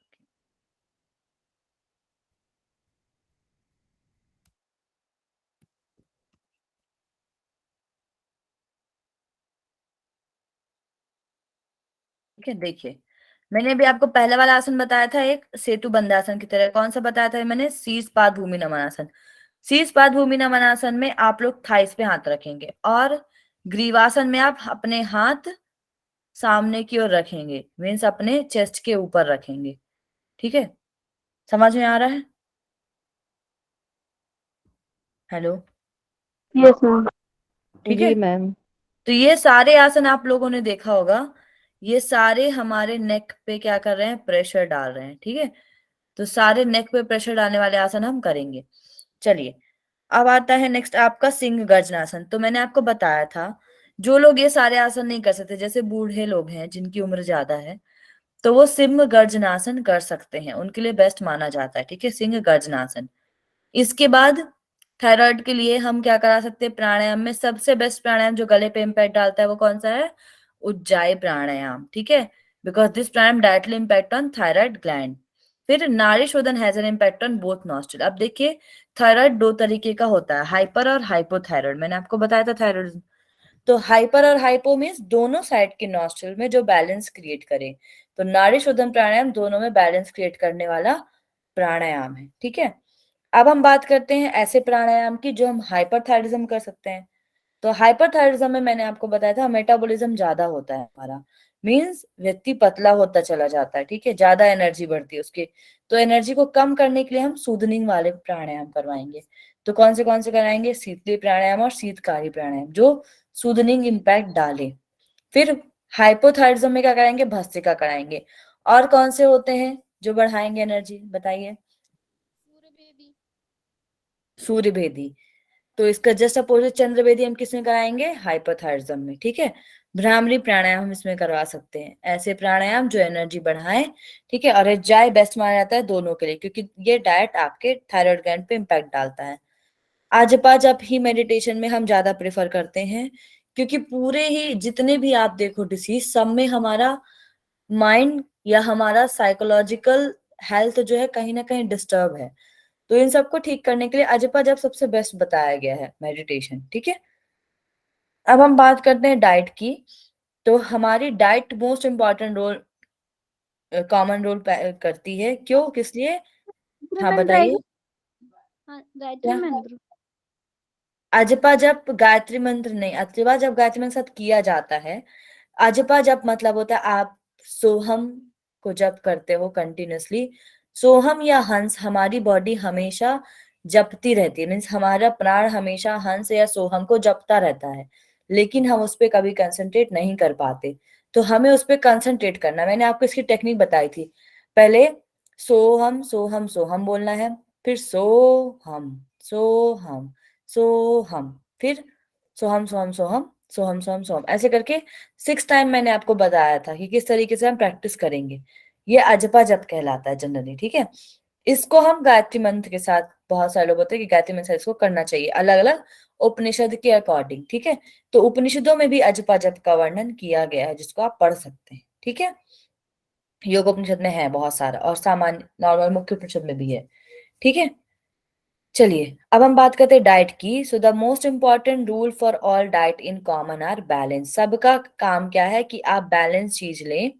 ठीक है, देखिए, मैंने अभी आपको पहले वाला आसन बताया था, एक सेतु बंधासन की तरह। कौन सा बताया था मैंने, शीर्ष पाद भूमि नमन आसन। शीर्ष पाद भूमि नमन आसन में आप लोग थाइस पे हाथ रखेंगे, और ग्रीवासन में आप अपने हाथ सामने की ओर रखेंगे, मीन्स अपने चेस्ट के ऊपर रखेंगे। ठीक है, समझ में आ रहा है? Hello, yes ma'am. ठीक है। जी मैम। तो ये सारे आसन आप लोगों ने देखा होगा, ये सारे हमारे नेक पे क्या कर रहे हैं, प्रेशर डाल रहे हैं। ठीक है, तो सारे नेक पे प्रेशर डालने वाले आसन हम करेंगे। चलिए, अब आता है नेक्स्ट आपका सिंह गर्जनासन। तो मैंने आपको बताया था, जो लोग ये सारे आसन नहीं कर सकते, जैसे बूढ़े लोग हैं जिनकी उम्र ज्यादा है, तो वो सिंह गर्जनासन कर सकते हैं, उनके लिए बेस्ट माना जाता है। ठीक है, सिंह गर्जनासन। इसके बाद थायराइड के लिए हम क्या करा सकते हैं, प्राणायाम में सबसे बेस्ट प्राणायाम जो गले पे इम्पैक्ट डालता है वो कौन सा है, उज्जाई प्राणायाम। ठीक है, because this pranayama directly impact on thyroid gland. फिर नाड़ी शोधन has an impact on both nostril. अब देखिए, थायराइड दो तरीके का होता है, हाइपर और हाइपोथायराइड। मैंने आपको बताया था थायराइड। तो हाइपर और हाइपो मीन्स दोनों साइड के नॉस्ट्रिल में जो बैलेंस क्रिएट करे। तो नाड़ी शोधन प्राणायाम दोनों में बैलेंस क्रिएट करने वाला प्राणायाम है। ठीक है, अब हम बात करते हैं ऐसे प्राणायाम की जो हम हाइपरथायरिज्म कर सकते हैं। तो हाइपरथायरिज्म में मैंने आपको बताया था मेटाबॉलिज्म ज्यादा होता है हमारा, मींस व्यक्ति पतला होता चला जाता है। ठीक है, ज्यादा एनर्जी बढ़ती है उसकी। तो एनर्जी को कम करने के लिए हम सूदनिंग वाले प्राणायाम करवाएंगे। तो कौन से कराएंगे, शीतली प्राणायाम और शीतकारी प्राणायाम जो सूदनिंग इम्पैक्ट डाले। फिर हाइपोथायरिज्म में क्या कराएंगे, भस्त्रिका कराएंगे। और कौन से होते हैं जो बढ़ाएंगे एनर्जी, बताइए। सूर्यभेदी। सूर्य भेदी, तो इसका जस्ट अपोजिट चंद्र भेदी हम किसमें कराएंगे, हाइपोथायरिज्म में। ठीक है, भ्रामरी प्राणायाम हम इसमें करवा सकते हैं, ऐसे प्राणायाम जो एनर्जी बढ़ाए। ठीक है, और जाय बेस्ट माना जाता है दोनों के लिए, क्योंकि ये डायरेक्ट आपके थायराइड ग्लैंड पे इम्पैक्ट डालता है। आजपा जप ही मेडिटेशन में हम ज्यादा प्रेफर करते हैं, क्योंकि पूरे ही जितने भी आप देखो डिसीज, सब में हमारा माइंड या हमारा साइकोलॉजिकल हेल्थ जो है कहीं ना कहीं डिस्टर्ब है। तो इन सबको ठीक करने के लिए अजपा जप सबसे बेस्ट बताया गया है मेडिटेशन। ठीक है, अब हम बात करते हैं डाइट की। तो हमारी diet most important role, common role करती है, क्यों, किस लिए? हाँ मंत्र बताइए। आएगा। हाँ, गायत्री क्या? मंत्र। अजपा जप गायत्री मंत्र नहीं, अजपा जप गायत्री मंत्र के साथ किया जाता है। अजपा जप मतलब होता है आप सोहम को जप करते हो कंटिन्यूअसली। सोहम या हंस हमारी बॉडी हमेशा जपती रहती है, मीन्स हमारा प्राण हमेशा हंस या सोहम को जपता रहता है, लेकिन हम उस पर कभी कंसंट्रेट नहीं कर पाते। तो हमें उस पर कंसंट्रेट करना, मैंने आपको इसकी टेक्निक बताई थी। पहले सोहम सोहम सोहम बोलना है, फिर सोहम सोहम सोहम, फिर सोहम सोहम सोहम सोहम सोहम सोहम, ऐसे करके 6 टाइम मैंने आपको बताया था कि किस तरीके से हम प्रैक्टिस करेंगे। ये अजपा जप कहलाता है जनरली। ठीक है, इसको हम गायत्री मंत्र के साथ, बहुत सारे लोग होते हैं कि गायत्री मंत्र से इसको करना चाहिए अलग अलग उपनिषद के अकॉर्डिंग। ठीक है, तो उपनिषदों में भी अजपा जप का वर्णन किया गया है, जिसको आप पढ़ सकते हैं। ठीक है, योग उपनिषद में है बहुत सारा, और सामान्य नॉर्मल मुख्य उपनिषद में भी है। ठीक है, चलिए अब हम बात करते हैं डाइट की। So the most important rule for all diet in common are balance. सबका काम क्या है कि आप बैलेंस चीज लें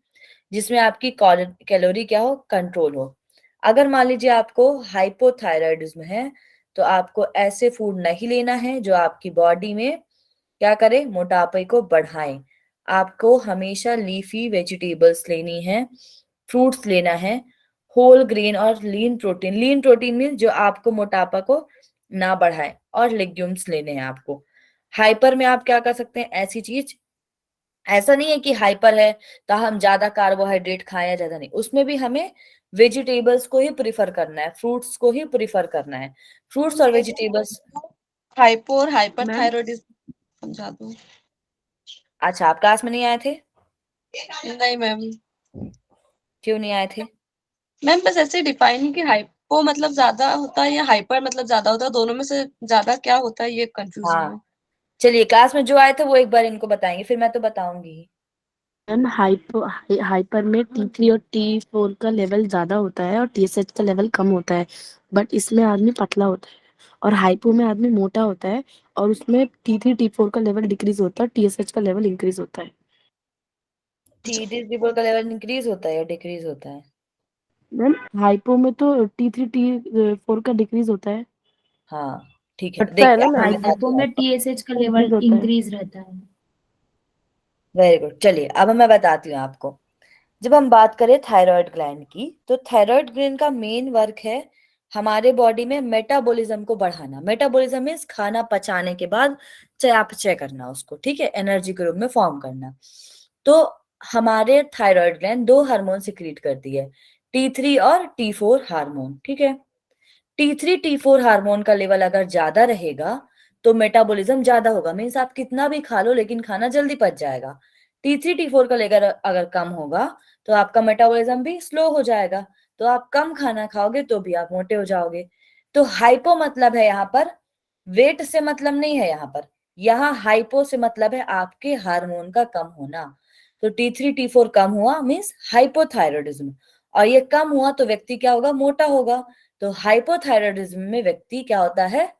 जिसमें आपकी कैलोरी क्या हो, कंट्रोल हो। अगर मान लीजिए आपको हाइपोथायराइडिज्म है तो आपको ऐसे फूड नहीं लेना है जो आपकी बॉडी में क्या करे, मोटापे को बढ़ाए। आपको हमेशा लीफी वेजिटेबल्स लेनी है, फ्रूट्स लेना है, होल ग्रेन और lean protein. Lean protein mean जो आपको मोटापा को ना बढ़ाए, और लेग्यूम्स लेने हैं आपको। हाइपर में आप क्या कर सकते हैं, ऐसी चीज, ऐसा नहीं है कि हाइपर है तो हम ज्यादा कार्बोहाइड्रेट खाएं या ज्यादा नहीं, उसमें भी हमें वेजिटेबल्स को ही प्रिफर करना है, फ्रूट्स को ही प्रिफर करना है, फ्रूट्स और वेजिटेबल्स। हाइपो और हाइपर मैम थायराइडिज्म समझा दो। अच्छा, आप क्लास में नहीं आए थे? नहीं मैम। क्यों नहीं आए थे? मैम बस ऐसे डिफाइन कि हाइपो मतलब ज्यादा होता है या हाइपर मतलब ज्यादा होता है, दोनों में से ज्यादा क्या होता है ये कंफ्यूजन है। हाँ, चलिए क्लास में जो आए थे वो एक बार इनको बताएंगे, फिर मैं तो बताऊंगी ही। मैम हाइपर में T3 और T4 का लेवल ज्यादा होता है और TSH का लेवल कम होता है, बट इसमें आदमी पतला होता है। और हाइपो में आदमी मोटा होता है और उसमें T3 T4 का लेवल डिक्रीज होता है, TSH का लेवल इंक्रीज होता है। TDS का लेवल इंक्रीज होता है या डिक्रीज होता है? मैम हाइपो में तो T3 T4 का डिक्रीज होता है। हाँ ठीक है, घटता है देखिए ना अब मैं मैम, बताती हाइपो हूँ में आपको। टीएसएच का इंक्रीज लेवल होता है। इंक्रीज रहता है। वेरी गुड, चलिए अब मैं बताती हूँ आपको। जब हम बात करें थायराइड ग्लैंड की, तो थायराइड ग्लैंड का मेन वर्क है हमारे बॉडी में मेटाबॉलिज्म को बढ़ाना। मेटाबॉलिज्म मीन्स खाना पचाने के बाद चयापचय करना उसको, ठीक है, एनर्जी के रूप में फॉर्म करना। तो हमारे थायराइड ग्लैंड दो हार्मोन सिक्रीट करती है, T3 और T4 हार्मोन, ठीक है। T3 T4 हार्मोन का लेवल अगर ज्यादा रहेगा तो मेटाबॉलिज्म ज्यादा होगा, मीन्स आप कितना भी खा लो लेकिन खाना जल्दी पच जाएगा। T3 T4 का लेवल अगर कम होगा तो आपका मेटाबॉलिज्म भी स्लो हो जाएगा, तो आप कम खाना खाओगे तो भी आप मोटे हो जाओगे। तो हाइपो मतलब है यहाँ पर, वेट से मतलब नहीं है यहाँ पर, यहाँ हाइपो से मतलब है आपके हार्मोन का कम होना। तो T3 T4 कम हुआ मीन्स हाइपोथायरॉयडिज्म, और ये कम हुआ तो व्यक्ति क्या होगा, मोटा होगा। तो हाइपोथायरॉयडिज्म में व्यक्ति क्या होता है,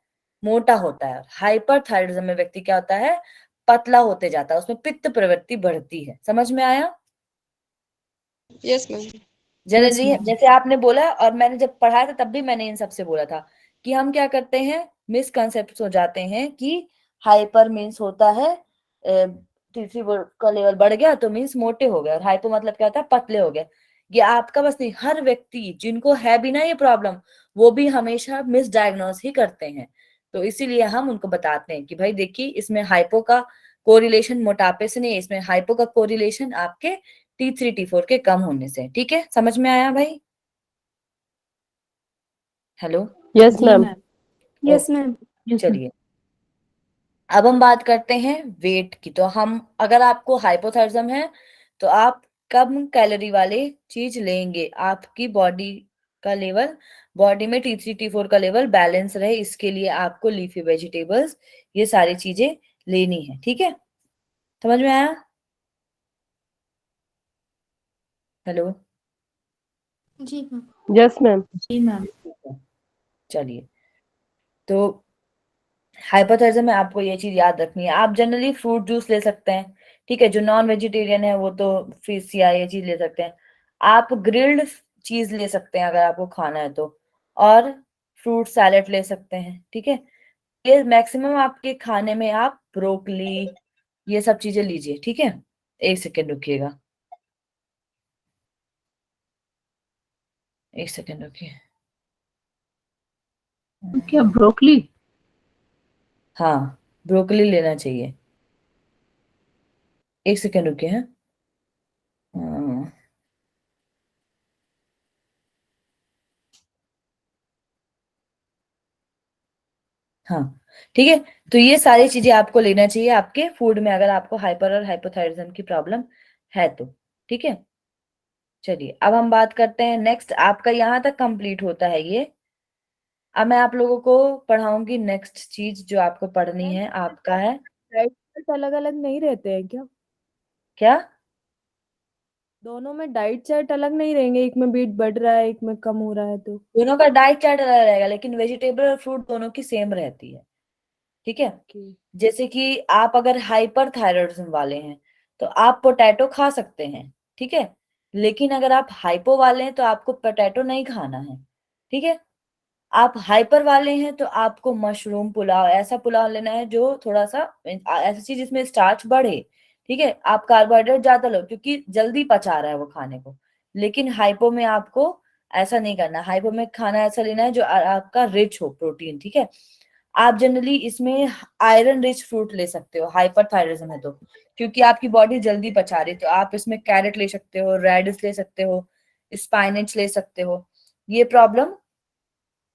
मोटा होता है। हाइपरथायरॉयडिज्म में व्यक्ति क्या होता है, पतला होते जाता है, उसमें पित्त प्रवृत्ति बढ़ती है। समझ में आया? Yes ma'am. Yes generally ma'am. जैसे आपने बोला, और मैंने जब पढ़ाया था तब भी मैंने इन सबसे बोला था कि हम क्या करते हैं, मिसकंसेप्ट हो जाते हैं कि हाइपर मीन्स होता है T3 का लेवल बढ़ गया तो मीन्स मोटे हो गए, और हाइपो मतलब क्या होता है, पतले हो गए। ये आपका बस नहीं, हर व्यक्ति जिनको है भी ना ये प्रॉब्लम, वो भी हमेशा मिसडायग्नोस ही करते हैं। तो इसीलिए हम उनको बताते हैं कि भाई देखिए, इसमें हाइपो का कोरिलेशन मोटापे से नहीं है, इसमें हाइपो का कोरिलेशन आपके T3 T4 के कम होने से। ठीक है, समझ में आया भाई? हेलो? यस जी ma'am. Ma'am. Yes okay, ma'am. Yes ma'am. चलिए अब हम बात करते हैं वेट की। तो हम, अगर आपको हाइपोथायराइडिज्म है तो आप कम कैलोरी वाले चीज लेंगे, आपकी बॉडी का लेवल, बॉडी में T3 T4 का लेवल बैलेंस रहे, इसके लिए आपको लीफी वेजिटेबल्स, ये सारी चीजें लेनी है। ठीक है, समझ में आया? हेलो? जी मैम। Yes ma'am. जी मैम। चलिए, तो हाइपोथायराइडिज्म में आपको ये चीज याद रखनी है। आप जनरली फ्रूट जूस ले सकते हैं, ठीक है, जो नॉन वेजिटेरियन है वो तो फिश या ये चीज ले सकते हैं। आप ग्रिल्ड चीज ले सकते हैं अगर आपको खाना है तो, और फ्रूट सैलेड ले सकते हैं, ठीक है। ये मैक्सिमम आपके खाने में आप ब्रोकली, ये सब चीजें लीजिए, ठीक है। एक सेकेंड रुकिएगा, एक सेकेंड रुकिए। क्या ब्रोकली? हाँ, ब्रोकली लेना चाहिए। एक सेकेंड रुकिए हैं। हाँ, ठीक है। तो ये सारी चीजें आपको लेना चाहिए आपके फूड में अगर आपको हाइपर और हाइपोथायराइडिज्म की प्रॉब्लम है तो, ठीक है। चलिए अब हम बात करते हैं नेक्स्ट, आपका यहाँ तक कंप्लीट होता है ये। अब मैं आप लोगों को पढ़ाऊंगी नेक्स्ट चीज जो आपको पढ़नी है, आपका है डाइट अलग अलग नहीं रहते हैं क्या? क्या? दोनों में डाइट चार्ट अलग नहीं रहेंगे, एक में वेट बढ़ रहा है एक में कम हो रहा है तो? दोनों का डाइट चार्ट अलग रहेगा, लेकिन वेजिटेबल और फ्रूट दोनों की सेम रहती है, ठीक है। ओके। जैसे कि आप अगर हाइपर थायराइडिज्म वाले हैं तो आप पोटैटो खा सकते हैं, ठीक है। लेकिन अगर आप हाइपो वाले हैं तो आपको पोटैटो नहीं खाना है, ठीक है। आप हाइपर वाले हैं तो आपको मशरूम पुलाव, ऐसा पुलाव लेना है जो थोड़ा सा ऐसी चीज जिसमें स्टार्च बढ़े, ठीक है। आप कार्बोहाइड्रेट ज्यादा लो क्योंकि जल्दी पचा रहा है वो खाने को। लेकिन हाइपो में आपको ऐसा नहीं करना, हाइपो में खाना ऐसा लेना है जो आपका रिच हो प्रोटीन, ठीक है। आप जनरली इसमें आयरन रिच फ्रूट ले सकते हो हाइपरथायरिज्म है तो, क्योंकि आपकी बॉडी जल्दी पचा रही है, तो आप इसमें कैरेट ले सकते हो, रेडिश ले सकते हो, स्पाइनच ले सकते हो। ये प्रॉब्लम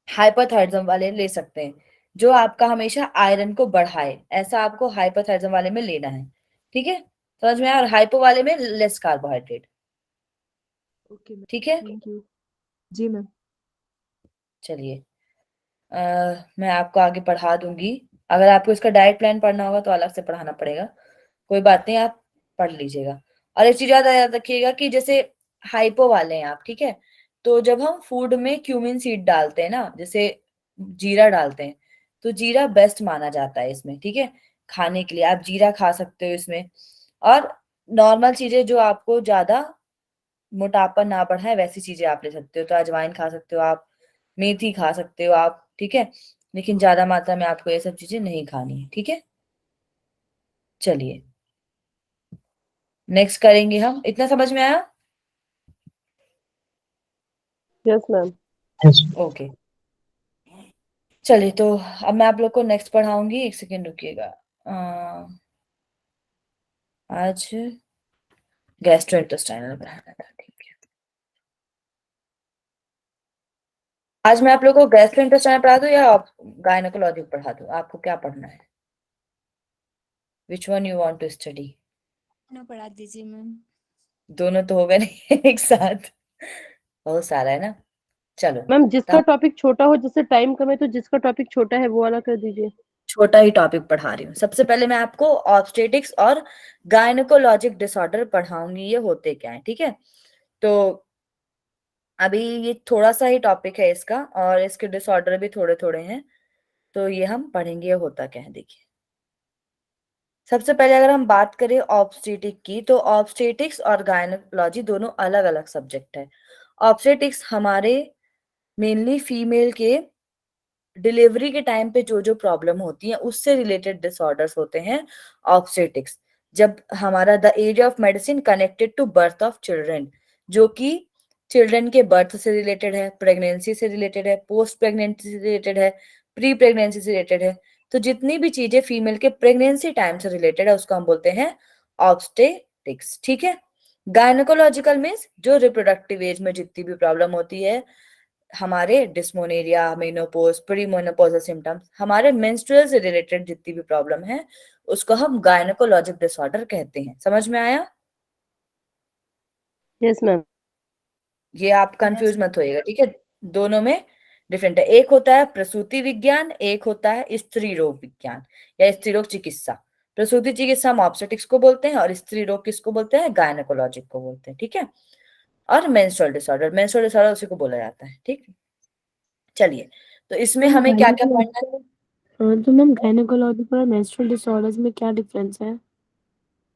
हाइपरथायरिज्म वाले ले सकते हैं, जो आपका हमेशा आयरन को बढ़ाए, ऐसा आपको हाइपरथायरिज्म वाले में लेना है, ठीक है। समझ में आया? और हाइपो वाले में लेस कार्बोहाइड्रेट, ओके मैम, ठीक है। Thank you. जी मैम। चलिए, मैं आपको आगे पढ़ा दूंगी। अगर आपको इसका डाइट प्लान पढ़ना होगा तो अलग से पढ़ाना पड़ेगा, कोई बात नहीं, आप पढ़ लीजिएगा। और एक चीज याद रखिएगा कि जैसे हाइपो वाले हैं आप, ठीक है, तो जब हम फूड में क्यूमिन सीड डालते हैं ना, जैसे जीरा डालते हैं, तो जीरा बेस्ट माना जाता है इसमें, ठीक है। खाने के लिए आप जीरा खा सकते हो इसमें। और नॉर्मल चीजें जो आपको ज्यादा मोटापा ना बढ़ाए वैसी चीजें आप ले सकते हो, तो अजवाइन खा सकते हो आप, मेथी खा सकते हो आप, ठीक है। लेकिन ज्यादा मात्रा में आपको ये सब चीजें नहीं खानी है, ठीक है। चलिए, नेक्स्ट करेंगे हम। इतना समझ में आया? Yes ma'am. ओके, चलिए, तो अब मैं आप लोग को नेक्स्ट पढ़ाऊंगी। एक सेकेंड रुकिएगा। आज गैस्ट्रोइंटेस्टाइनल पढ़ाना था, ठीक है। आज मैं आप लोग को गैस्ट्रोइंटेस्टाइनल पढ़ा दूं या गायनेकोलॉजी पढ़ा दूं? आपको क्या पढ़ना है? Which one you want to study? ना पढ़ा दीजिए मैम। दोनों तो हो गए नहीं एक साथ, बहुत सारा है ना। चलो, मैम तो जिसका हम टॉपिक छोटा हो, जैसे टाइम कम है तो जिसका टॉपिक छोटा है वो वाला कर दीजिए। छोटा ही टॉपिक पढ़ा रही हूँ। सबसे पहले मैं आपको ऑब्स्टेटिक्स और गायनेकोलॉजिक डिसऑर्डर पढ़ाऊंगी, ये होते क्या है, ठीक है। तो अभी ये थोड़ा सा ही टॉपिक है इसका, और इसके डिसऑर्डर भी थोड़े थोड़े हैं, तो ये हम पढ़ेंगे ये होता क्या है। देखिए, सबसे पहले अगर हम बात करें ऑब्स्टेटिक की, तो ऑब्स्टेटिक्स और गायनेकोलॉजी दोनों अलग अलग सब्जेक्ट है। ऑब्स्टेटिक्स हमारे मेनली फीमेल के डिलीवरी के टाइम पे जो जो प्रॉब्लम होती है उससे रिलेटेड डिसऑर्डर्स होते हैं ऑब्स्टेटिक्स। जब हमारा the area of medicine connected to birth of children, जो कि चिल्ड्रन के बर्थ से रिलेटेड है, प्रेगनेंसी से रिलेटेड है, पोस्ट प्रेगनेंसी से रिलेटेड है, प्री प्रेगनेंसी से रिलेटेड है, तो जितनी भी चीजें फीमेल के प्रेगनेंसी टाइम से रिलेटेड है उसको हम बोलते हैं ऑब्स्टेटिक्स, ठीक है। गायनेकोलॉजिकल मीन्स जो रिप्रोडक्टिव एज में जितनी भी प्रॉब्लम होती है, हमारे डिस्मोनेरिया, मेनोपॉज, प्रीमेनोपॉजल सिम्टम्स, हमारे मेंस्ट्रुअल से रिलेटेड जितनी भी प्रॉब्लम है उसको हम गायनेकोलॉजिक डिसऑर्डर कहते हैं। समझ में आया? Yes ma'am. ये आप कंफ्यूज मत होइएगा, ठीक है। दोनों में डिफरेंट है, एक होता है प्रसूति विज्ञान, एक होता है स्त्री रोग विज्ञान या स्त्री रोग चिकित्सा। प्रसूति चिकित्सा हम ऑब्स्टेटिक्स को बोलते हैं, और स्त्री रोग किसको बोलते हैं? गायनेकोलॉजिक को बोलते हैं, ठीक है। और मेंस्ट्रुअल डिसऑर्डर, मेंस्ट्रुअल डिसऑर्डर उसी को बोला जाता है, ठीक। चलिए, तो इसमें मैम हमें क्या क्या पढ़ना है? तो मैम गायनेकोलॉजी और मेंस्ट्रुअल डिसऑर्डर्स में क्या डिफरेंस है?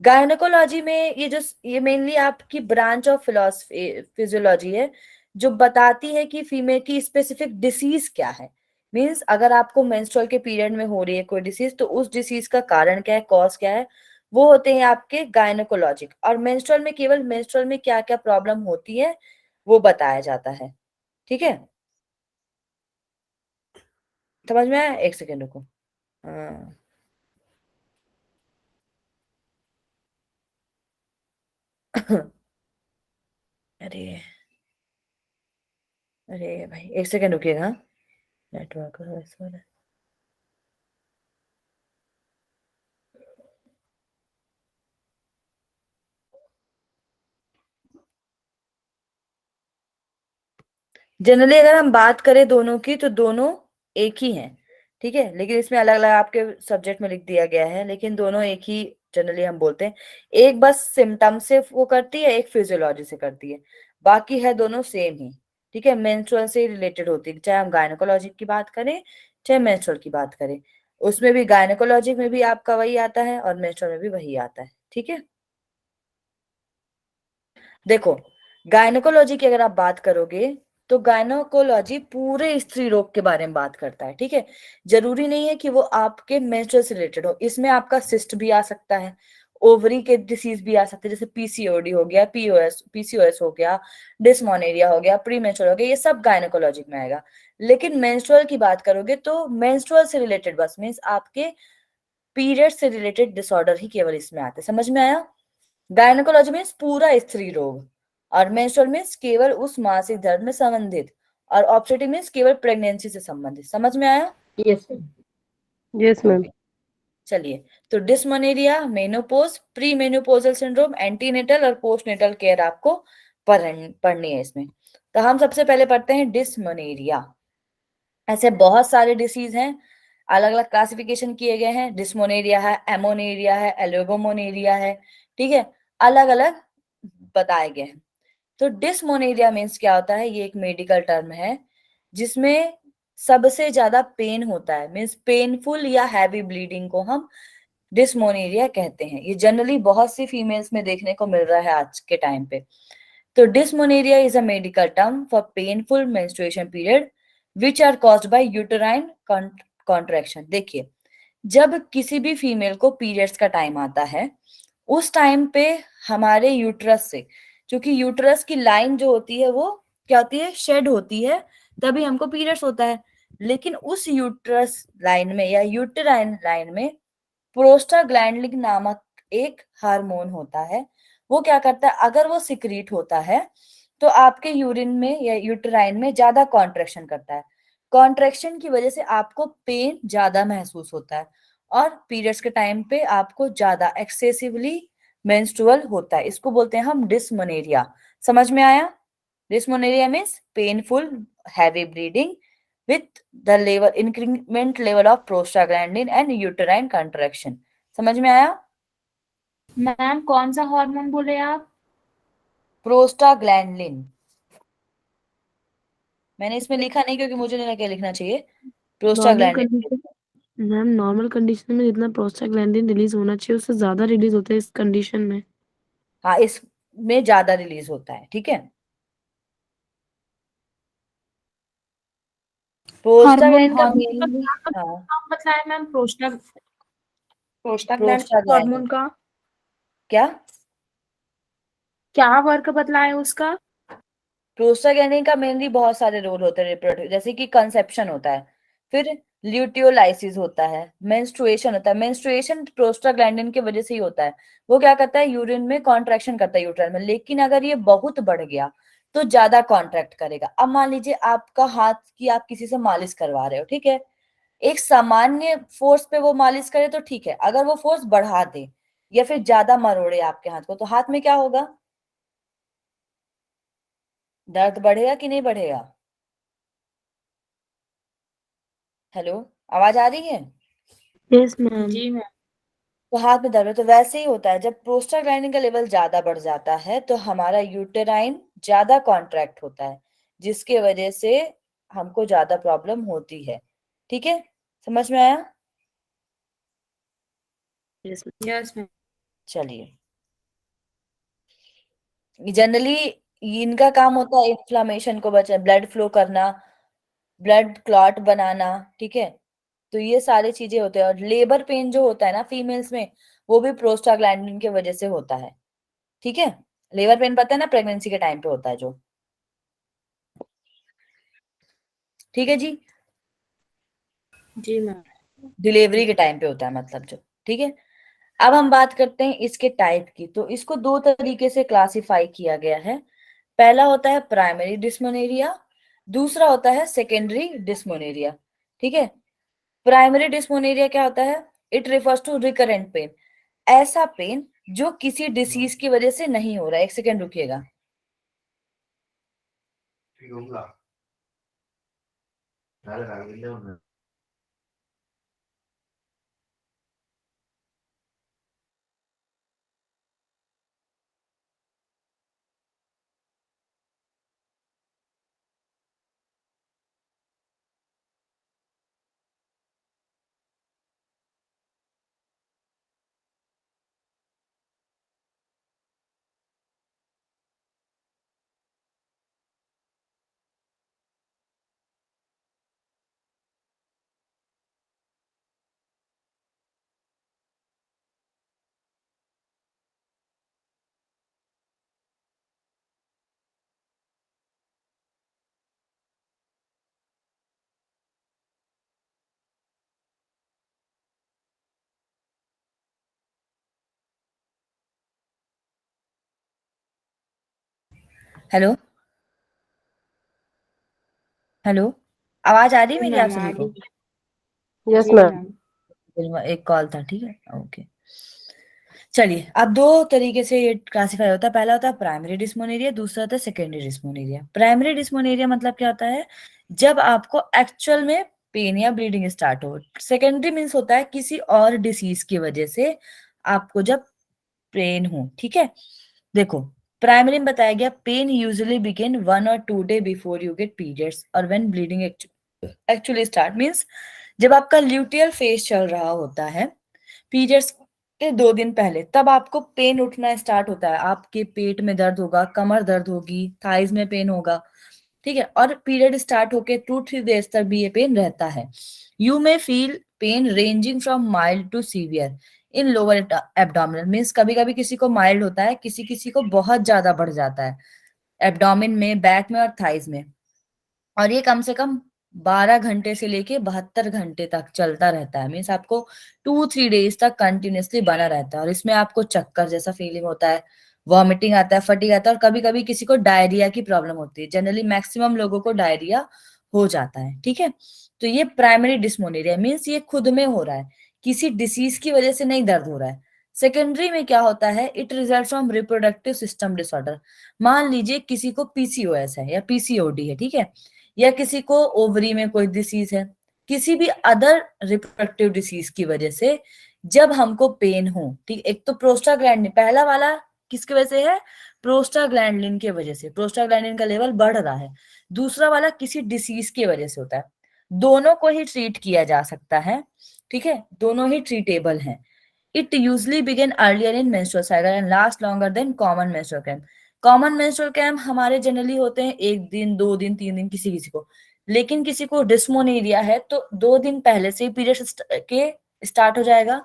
गायनेकोलॉजी में ये मेनली आपकी ब्रांच ऑफ फिलोसफी फिजियोलॉजी है, जो बताती है कि फीमेल की स्पेसिफिक डिसीज क्या है। मींस अगर आपको मेंस्ट्रुअल के पीरियड में हो रही है कोई डिसीज, तो उस डिसीज का कारण क्या है, कॉज क्या है, वो होते हैं आपके गायनेकोलॉजिक। और मेंस्ट्रुअल में केवल मेंस्ट्रुअल में क्या क्या प्रॉब्लम होती है वो बताया जाता है, ठीक है। समझ में आया? एक सेकेंड रुको। हाँ। अरे, अरे भाई, एक सेकेंड रुकिएगा, नेटवर्क है। जनरली अगर हम बात करें दोनों की, तो दोनों एक ही हैं, ठीक है। लेकिन इसमें अलग अलग आपके सब्जेक्ट में लिख दिया गया है, लेकिन दोनों एक ही जनरली हम बोलते हैं। एक बस सिम्टम से वो करती है, एक फिजियोलॉजी से करती है, बाकी है दोनों सेम ही। ठीक है, मेंस्ट्रुअल से रिलेटेड होती है, चाहे हम गायनेकोलॉजी की बात करें चाहे मेंस्ट्रुअल की बात करें। उसमें भी गायनेकोलॉजी में भी आपका वही आता है और मेंस्ट्रुअल में भी वही आता है। ठीक है, देखो गायनेकोलॉजी की अगर आप बात करोगे तो गायनेकोलॉजी पूरे स्त्री रोग के बारे में बात करता है। ठीक है, जरूरी नहीं है कि वो आपके मेंस्ट्रुअल से रिलेटेड हो, इसमें आपका सिस्ट भी आ सकता है, ओवरी के डिसीज भी आ सकते हैं, जैसे पीसीओडी हो गया, पीसीओएस हो गया, डिस्मोनेरिया हो गया, प्री मेंस्ट्रुअल हो गया, ये सब गायनेकोलॉजी में आएगा। लेकिन मेंस्ट्रुअल की बात करोगे तो मेंस्ट्रुअल से रिलेटेड बस मीन्स आपके पीरियड से रिलेटेड डिसऑर्डर ही केवल इसमें आते हैं। समझ में आया? गायनेकोलॉजी मीन्स पूरा स्त्री रोग, और मेंस्ट्रुअल मीन्स केवल उस मासिक धर्म में संबंधित, और ऑब्स्टेट्रिक मीन्स केवल प्रेगनेंसी से संबंधित। समझ में आया? Yes yes ma'am. ओके, चलिए। तो dysmenorrhea, menopause, premenopausal syndrome, antenatal और पोस्टनेटल केयर आपको पढ़नी है इसमें। तो हम सबसे पहले पढ़ते हैं डिस्मोनेरिया। ऐसे बहुत सारे डिसीज हैं, अलग अलग क्लासिफिकेशन किए गए हैं। डिस्मोनेरिया है, एमोनेरिया है, एलोगोमोनेरिया है। ठीक है, अलग अलग बताए गए हैं। तो डिस्मोनेरिया मीन्स क्या होता है? ये एक मेडिकल टर्म है जिसमें सबसे ज्यादा पेन होता है, मीन्स पेनफुल या हैवी ब्लीडिंग को हम डिस्मोनेरिया कहते हैं। ये जनरली बहुत सी फीमेल्स में देखने को मिल रहा है आज के टाइम पे। तो dysmenorrhea is a medical term for painful menstruation period which are caused by uterine contraction. देखिए, जब किसी भी फीमेल को पीरियड्स का टाइम आता है, उस टाइम पे हमारे यूट्रस से, क्योंकि यूट्रस की लाइन जो होती है वो क्या होती है? शेड होती है, तभी हमको पीरियड्स होता है। लेकिन उस यूट्रस लाइन में या यूटेराइन लाइन में प्रोस्टाग्लैंडिन नामक एक हार्मोन होता है। वो क्या करता है? अगर वो सिक्रीट होता है तो आपके यूरिन में या यूटेराइन में ज्यादा कॉन्ट्रेक्शन करता है। कॉन्ट्रेक्शन की वजह से आपको पेन ज्यादा महसूस होता है, और पीरियड्स के टाइम पे आपको ज्यादा एक्सेसिवली मेंस्ट्रुअल होता है। इसको बोलते हैं हम डिस्मोनेरिया। समझ में आया? Dysmenorrhea means painful heavy bleeding with the level increment level of prostaglandin and uterine contraction। समझ में आया? मैम कौन सा हार्मोन बोले आप? प्रोस्टाग्लैंडिन। मैंने इसमें लिखा नहीं क्योंकि मुझे नहीं लगा लिखना चाहिए। Normal prostaglandin. Condition ma'am, normal condition में जितना प्रोस्टाग्लैंडिन रिलीज होना चाहिए उससे ज्यादा रिलीज होता है इस कंडीशन में। हाँ, इसमें ज्यादा रिलीज होता है। ठीक है, हार्मोन प्रोस्टाग्लैंडिन का का मेनली हाँ, नाम बताया मैम, प्रोस्टाग्लैंड प्रोस्टाग्लैंडिन हार्मोन का क्या? क्या वर्क बतलाया उसका? प्रोस्टाग्लैंडिन का मेनली बहुत सारे रोल होते हैं रिप्रोडक्टिव, जैसे कि कंसेप्शन होता है, फिर ल्यूटियोलाइसिस होता है, मेंस्ट्रुएशन होता है। मेंस्ट्रुएशन प्रोस्टाग्लैंडिन की वजह से ही होता है। वो क्या करता है? यूरिन में कॉन्ट्रैक्शन करता है यूट्राइन में, लेकिन अगर ये बहुत बढ़ गया तो ज्यादा कॉन्ट्रैक्ट करेगा। अब मान लीजिए आपका हाथ की आप किसी से मालिश करवा रहे हो, ठीक है, एक सामान्य फोर्स पे वो मालिश करे तो ठीक है, अगर वो फोर्स बढ़ा दे या फिर ज्यादा मरोड़े आपके हाथ को, तो हाथ में क्या होगा? दर्द बढ़ेगा कि नहीं बढ़ेगा? हेलो, आवाज आ रही है? Yes ma'am. जी मैम। तो हाथ में दर्द है, तो वैसे ही होता है जब प्रोस्टाग्लैंडिन का लेवल ज्यादा बढ़ जाता है तो हमारा यूटेराइन ज्यादा कॉन्ट्रैक्ट होता है, जिसके वजह से हमको ज्यादा प्रॉब्लम होती है। ठीक है, समझ में आया? Yes yes ma'am. चलिए, जनरली इनका काम होता है इन्फ्लामेशन को बचा, ब्लड फ्लो करना, ब्लड क्लॉट बनाना। ठीक है, तो ये सारी चीजें होते हैं। और लेबर पेन जो होता है ना फीमेल्स में, वो भी प्रोस्टाग्लैंडिन की वजह से होता है। ठीक है, लेबर पेन पता है ना, प्रेगनेंसी के टाइम पे होता है जो। ठीक है जी, जी मैम। डिलीवरी के टाइम पे होता है मतलब जो। ठीक है, अब हम बात करते हैं इसके टाइप की। तो इसको दो तरीके से क्लासिफाई किया गया है। पहला होता है प्राइमरी डिस्मोनेरिया, दूसरा होता है सेकेंडरी डिस्मोनेरिया। ठीक है, प्राइमरी डिस्मोनेरिया क्या होता है? It refers to recurrent pain, ऐसा पेन जो किसी डिसीज की वजह से नहीं हो रहा है। एक सेकेंड रुकिएगा। हेलो हेलो, आवाज आ रही है मेरी आप मैम सभी आ को? रही यस जी मैम। मैम। एक कॉल था, ठीक है, ओके। चलिए, अब दो तरीके से ये क्लासिफाई होता है। पहला होता है प्राइमरी डिस्मोनेरिया, दूसरा होता है सेकेंडरी डिस्मोनेरिया। प्राइमरी डिस्मोनेरिया मतलब क्या होता है? जब आपको एक्चुअल में पेन या ब्लीडिंग स्टार्ट हो। सेकेंडरी मीन्स होता है किसी और डिसीज की वजह से आपको जब पेन हो, ठीक है। देखो, प्राइमरी में बताया गया pain usually begin 1 or 2 day before you get periods और when bleeding actually start means जब आपका ल्यूटियल फेज चल रहा होता है पीरियड्स के 2 दिन पहले, तब आपको पेन उठना स्टार्ट होता है। आपके पेट में दर्द होगा, कमर दर्द होगी, थाइज में पेन होगा, ठीक है। और पीरियड स्टार्ट होके 2-3 डेज तक भी ये पेन रहता है। You may feel pain ranging from mild to severe in lower abdominal means कभी कभी किसी को माइल्ड होता है, किसी किसी को बहुत ज्यादा बढ़ जाता है एब्डोमिन में, बैक में और थाइज में। और ये कम से कम 12 घंटे से लेके 72 घंटे तक चलता रहता है मीन्स आपको 2-3 डेज तक कंटिन्यूअसली बना रहता है। और इसमें आपको चक्कर जैसा फीलिंग होता है, वॉमिटिंग आता है, फटीग आता है और कभी कभी किसी को डायरिया की प्रॉब्लम होती है। जनरली मैक्सिमम लोगों को डायरिया हो जाता है, ठीक है। तो ये प्राइमरी डिस्मोनेरिया मीन्स ये खुद में हो रहा है, किसी डिसीज की वजह से नहीं दर्द हो रहा है। सेकेंडरी में क्या होता है? It result from reproductive system disorder. मान लीजिए किसी को पीसीओएस है या पीसीओडी है, ठीक है, या किसी को ओवरी में कोई डिसीज है, किसी भी अदर रिप्रोडक्टिव डिसीज की वजह से जब हमको पेन हो, ठीक। एक तो प्रोस्टाग्लैंडिन पहला वाला किसकी वजह से है? प्रोस्टाग्लैंडिन की वजह से, प्रोस्टाग्लैंडिन का लेवल बढ़ रहा है। दूसरा वाला किसी डिसीज की वजह से होता है। दोनों को ही ट्रीट किया जा सकता है, ठीक है, दोनों ही ट्रीटेबल हैं। It usually begin earlier in menstrual cycle and last longer than common menstrual cramp. Common menstrual cramp हमारे जनरली होते हैं 1 दिन, 2 दिन, 3 दिन किसी किसी को। लेकिन किसी को डिस्मोनेरिया है तो 2 दिन पहले से ही पीरियड्स के स्टार्ट हो जाएगा।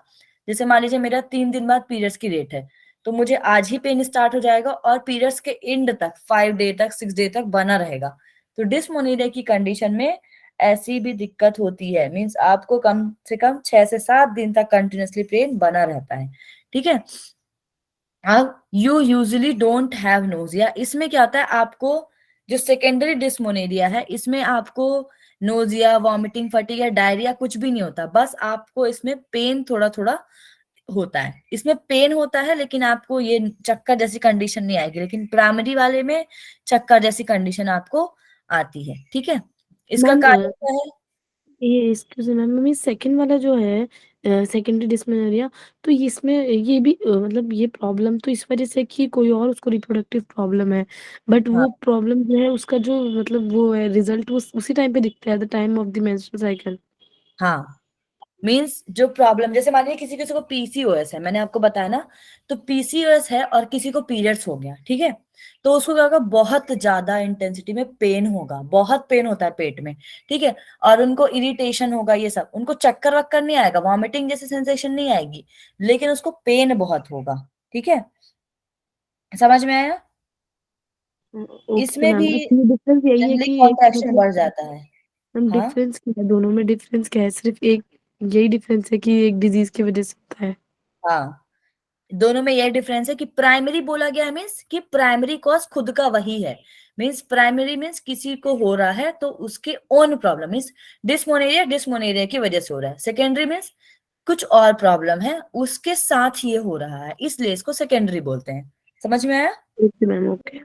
जैसे मान लीजिए मेरा 3 दिन बाद पीरियड्स की डेट है, तो मुझे आज ही पेन स्टार्ट हो जाएगा और पीरियड्स के एंड तक 5 डे तक 6 डे तक बना रहेगा। तो डिस्मोनेरिया की कंडीशन में ऐसी भी दिक्कत होती है मीन्स आपको कम से कम 6 से 7 दिन तक कंटिन्यूअसली पेन बना रहता है, ठीक है। अब you usually don't have nausea, इसमें क्या होता है आपको जो सेकेंडरी डिस्मोनेरिया है इसमें आपको नोजिया, वॉमिटिंग, फटीग या डायरिया कुछ भी नहीं होता, बस आपको इसमें पेन थोड़ा थोड़ा होता है। इसमें पेन होता है लेकिन आपको ये चक्कर जैसी कंडीशन नहीं आएगी, लेकिन प्राइमरी वाले में चक्कर जैसी कंडीशन आपको आती है, ठीक है। इसका मैम कारण क्या है? ये एक्सक्यूज मैम मैम ये सेकंड वाला जो है सेकेंडरी डिस्मेनोरिया, तो इसमें ये भी मतलब ये प्रॉब्लम तो इस वजह से कि कोई और उसको रिप्रोडक्टिव प्रॉब्लम है, बट हाँ वो प्रॉब्लम जो है उसका जो मतलब वो है रिजल्ट वो उसी टाइम पे दिखता है, the time of the menstrual cycle. हाँ, मीन्स जो प्रॉब्लम जैसे मान लीजिए किसी किसी को पीसीओएस है, मैंने आपको बताया ना, तो पीसीओएस है और किसी को पीरियड्स हो गया, ठीक है, तो उसको क्या होगा? बहुत ज्यादा इंटेंसिटी में पेन होगा, बहुत पेन होता है पेट में, ठीक है। और उनको इरिटेशन होगा, ये सब, उनको चक्कर वक्कर नहीं आएगा, वॉमिटिंग जैसी सेंसेशन नहीं आएगी, लेकिन उसको पेन बहुत होगा, ठीक है। समझ में आया? ओके इसमें मैम, भी इसमें डिफरेंस यही है जनरली कि एक कॉन्ट्रैक्शन मतलब बढ़ जाता है। मैम हाँ डिफरेंस क्या है दोनों में? डिफरेंस क्या है? सिर्फ एक यही डिफरेंस है कि एक डिजीज की वजह से होता है। हाँ, दोनों में यह डिफरेंस है कि प्राइमरी बोला गया है मीन्स कि प्राइमरी कॉज खुद का वही है, मीन्स प्राइमरी मीन्स किसी को हो रहा है तो उसके ओन प्रॉब्लम मीन्स डिस्मोनेरिया डिस्मोनेरिया की वजह से हो रहा है। सेकेंडरी मीन्स कुछ और प्रॉब्लम है उसके साथ ये हो रहा है, इसलिए इसको सेकेंडरी बोलते हैं। समझ में आया? Okay ma'am okay.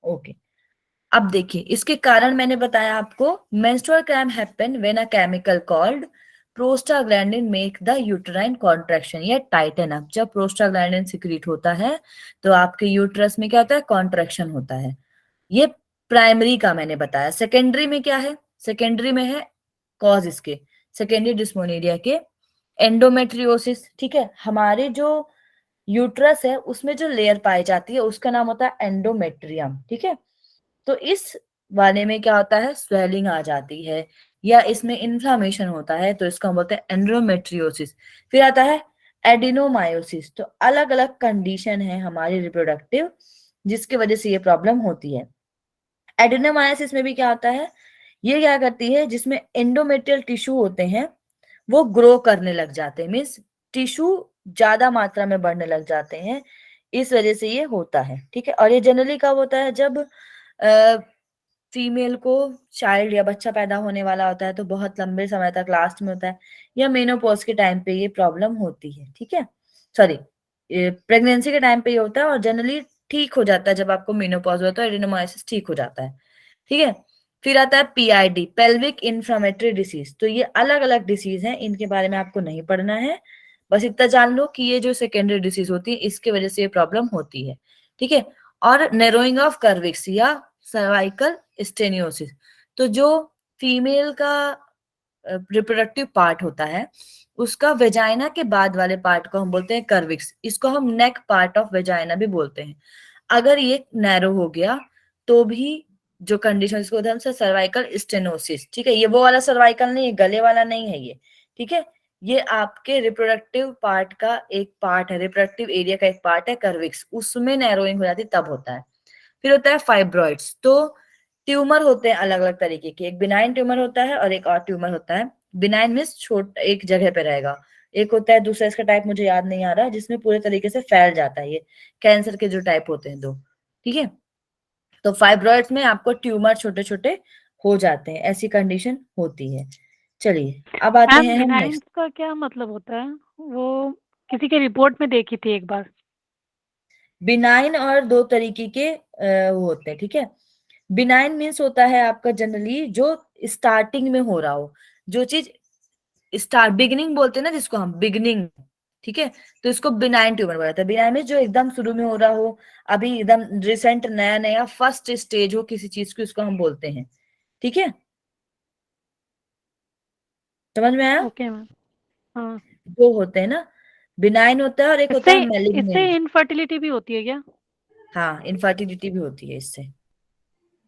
ओके। अब देखिए इसके कारण मैंने बताया आपको, menstrual cramp happen when a chemical called prostaglandin make the uterine contraction या टाइटन अप। जब प्रोस्टाग्लैंडिन सिक्रीट होता है तो आपके यूट्रस में क्या होता है? कॉन्ट्रैक्शन होता है। ये प्राइमरी का मैंने बताया। सेकेंडरी में क्या है? सेकेंडरी में है कॉज इसके सेकेंडरी डिस्मोनेरिया के एंडोमेट्रियोसिस, ठीक है। हमारे जो यूट्रस है उसमें जो लेयर पाई जाती है उसका नाम होता है एंडोमेट्रियम, ठीक है। तो इस वाले में क्या होता है? स्वेलिंग आ जाती है या इसमें इन्फ्लामेशन होता है तो इसका हम बोलते हैं एंड्रोमेट्रियोसिस। फिर आता है एडिनोमायोसिस। तो अलग अलग कंडीशन है हमारी रिप्रोडक्टिव जिसकी वजह से ये प्रॉब्लम होती है। एडिनोमायोसिस में भी क्या होता है? ये क्या करती है, जिसमें एंडोमेट्रियल टिश्यू होते हैं वो ग्रो करने लग जाते हैं मीन्स टिश्यू ज्यादा मात्रा में बढ़ने लग जाते हैं। इस वजह से ये होता है, ठीक है। और ये जनरली कब होता है, जब फीमेल को चाइल्ड या बच्चा पैदा होने वाला होता है, तो बहुत लंबे समय तक लास्ट में होता है, या मेनोपॉज के टाइम पे ये प्रॉब्लम होती है, ठीक है। सॉरी, प्रेगनेंसी के टाइम पे ये होता है, और जनरली ठीक हो जाता है जब आपको मेनोपॉज होता है, एडिनोमाइसिस ठीक हो जाता है, ठीक है। फिर आता है पीआईडी, पेल्विक इन्फ्लेमेटरी डिसीज। तो ये अलग अलग डिसीज हैं, इनके बारे में आपको नहीं पढ़ना है, बस इतना जान लो कि ये जो सेकेंडरी डिसीज होती है, इसके वजह से ये प्रॉब्लम होती है, ठीक है। और नैरोइंग ऑफ कर्विक्स या सर्वाइकल स्टेनियोसिस, तो जो फीमेल का रिप्रोडक्टिव पार्ट होता है, उसका वेजाइना के बाद वाले पार्ट को हम बोलते हैं कर्विक्स। इसको हम नेक पार्ट ऑफ वेजाइना भी बोलते हैं। अगर ये नैरो हो गया तो भी जो कंडीशन, इसको हम से सर्वाइकल स्टेनोसिस, ठीक है। ये वो वाला सर्वाइकल नहीं है, गले वाला नहीं है ये, ठीक है। ये आपके रिप्रोडक्टिव पार्ट का एक पार्ट है, रिप्रोडक्टिव एरिया का एक पार्ट है कर्विक्स, उसमें नैरोइंग हो जाती है तब होता है। फिर होता है फाइब्रॉइड्स। तो ट्यूमर होते हैं अलग अलग तरीके के, एक बिनाइन ट्यूमर होता है और एक और ट्यूमर होता है। बिनाइन मीन्स छोटा एक जगह पे रहेगा, एक होता है दूसरा, इसका टाइप मुझे याद नहीं आ रहा, जिसमें पूरे तरीके से फैल जाता है। ये कैंसर के जो टाइप होते हैं दो, ठीक है। तो फाइब्रॉइड्स में आपको ट्यूमर छोटे छोटे हो जाते हैं, ऐसी कंडीशन होती है। चलिए अब आते मैम हैं हम बिनाइन नेक्स्ट। का क्या मतलब होता है? वो किसी के रिपोर्ट में देखी थी एक बार। बिनाइन और दो तरीके के वो होते हैं, ठीक है। बिनाइन मीन्स होता है आपका जनरली जो स्टार्टिंग में हो रहा हो, जो चीज स्टार्ट बिगिनिंग बोलते हैं ना जिसको हम, बिगिनिंग, ठीक है। तो इसको बिनाइन ट्यूमर बोला जाता है। बिनाइन मीन्स जो एकदम शुरू में हो रहा हो, अभी एकदम रिसेंट नया नया फर्स्ट स्टेज हो किसी चीज की, उसको हम बोलते हैं, ठीक है। समझ में आया? Okay ma'am. हाँ, दो होते हैं ना, बिनाइन होता है और एक होता इससे है इससे मैलिग्नेंट। इनफर्टिलिटी भी होती है क्या? हाँ, इनफर्टिलिटी भी होती है इससे,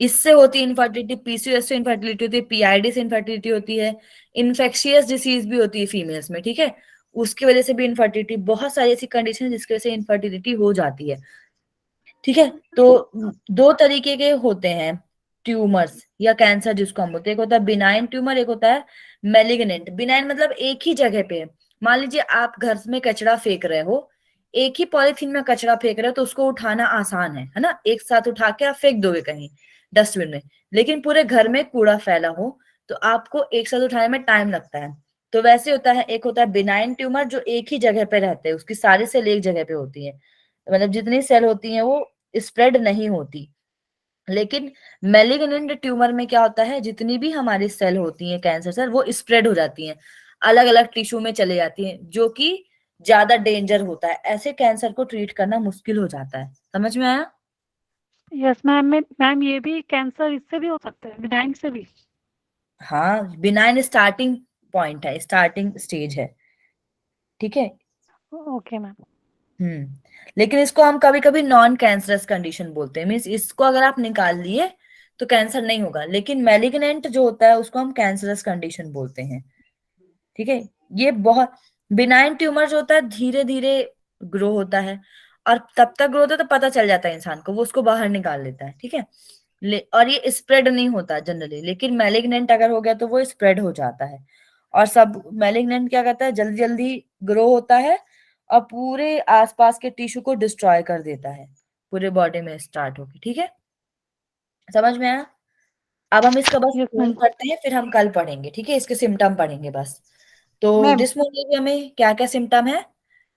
इससे होती है इनफर्टिलिटी। पीसीओएस से इनफर्टिलिटी होती है, पीआईडी से इनफर्टिलिटी होती है, इन्फेक्शियस डिसीज भी होती है फीमेल्स में, ठीक है। उसकी वजह से भी इनफर्टिलिटी, बहुत सारी ऐसी कंडीशन जिसकी वजह से इनफर्टिलिटी हो जाती है, ठीक है। तो दो तरीके के होते हैं ट्यूमर्स या कैंसर जिसको हम बोलते हैं, एक होता है बिनाइन ट्यूमर, एक होता है मेलिग्नेंट। बिनाइन मतलब एक ही जगह पे है। मान लीजिए आप घर में कचरा फेंक रहे हो, एक ही पॉलिथीन में कचरा फेंक रहे हो, तो उसको उठाना आसान है ना, एक साथ उठा के आप फेंक दोगे कहीं डस्टबिन में। लेकिन पूरे घर में कूड़ा फैला हो तो आपको एक साथ उठाने में टाइम लगता है। तो वैसे होता है, एक होता है बिनाइन ट्यूमर जो एक ही जगह पे रहते हैं, उसकी सारी सेल एक जगह पे होती है, मतलब जितनी सेल होती है वो स्प्रेड नहीं होती। लेकिन मेलिग्नेंट ट्यूमर में क्या होता है, जितनी भी हमारी सेल होती हैं कैंसर सेल, वो स्प्रेड हो जाती हैं, अलग अलग टिश्यू में चले जाती हैं, जो कि ज्यादा डेंजर होता है। ऐसे कैंसर को ट्रीट करना मुश्किल हो जाता है। समझ में आया? Yes ma'am. मैम ये भी कैंसर इससे भी हो सकता है, बिनाइन से भी? हाँ, बिनाइन स्टार्टिंग पॉइंट है, स्टार्टिंग स्टेज है, ठीक है। Okay ma'am. लेकिन इसको हम कभी कभी नॉन कैंसरस कंडीशन बोलते हैं, मीन्स इसको अगर आप निकाल लिए तो कैंसर नहीं होगा, लेकिन मैलिग्नेंट जो होता है उसको हम कैंसरस कंडीशन बोलते हैं, ठीक है। ये बहुत, बिनाइन ट्यूमर जो होता है धीरे धीरे ग्रो होता है, और तब तक ग्रो होता है तो पता चल जाता है इंसान को, वो उसको बाहर निकाल लेता है, ठीक है। और ये स्प्रेड नहीं होता जनरली, लेकिन मैलिग्नेंट अगर हो गया तो वो स्प्रेड हो जाता है। और सब मैलिग्नेंट क्या करता है, जल्दी जल्दी ग्रो होता है और पूरे आसपास के टिश्यू को डिस्ट्रॉय कर देता है, पूरे बॉडी में स्टार्ट होके, ठीक है। समझ में आया? अब हम इसका बस यस फोन मैम। करते हैं, फिर हम कल पढ़ेंगे, ठीक है, इसके सिम्टम पढ़ेंगे बस। तो मैम डिस्मोर्फिया में क्या क्या सिम्टम है?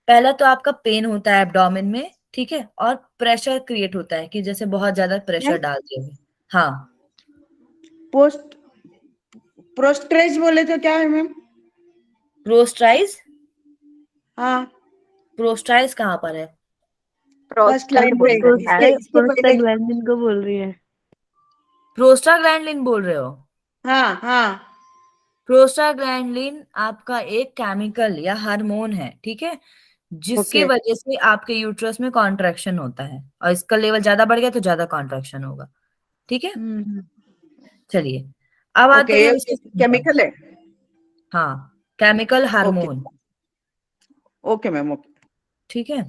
पहला तो आपका पेन होता है एब्डोमेन में, ठीक है, और प्रेशर क्रिएट होता है कि जैसे बहुत ज्यादा प्रेशर मैम डाल दिया हो। हाँ, पोस्ट प्रोस्ट्रेज बोले तो क्या है मैम? प्रोस्टाइज, हाँ, प्रोस्टाइज कहाँ पर है? फर्स्ट लाइन पे इसके पहले। प्रोस्टाग्लैंडिन को बोल रही है। प्रोस्टाग्लैंडिन बोल रहे हो? हाँ हाँ। प्रोस्टाग्लैंडिन आपका एक केमिकल या हार्मोन है, ठीक है, जिसकी ओके। वजह से आपके यूट्रस में कॉन्ट्रैक्शन होता है, और इसका लेवल ज्यादा बढ़ गया तो ज्यादा कॉन्ट्रैक्शन होगा, ठीक है। हम्म। चलिए अब ओके, आते हैं ये हम इसके symptom। केमिकल है। हाँ, chemical okay hormone, okay ma'am, okay. ठीक है,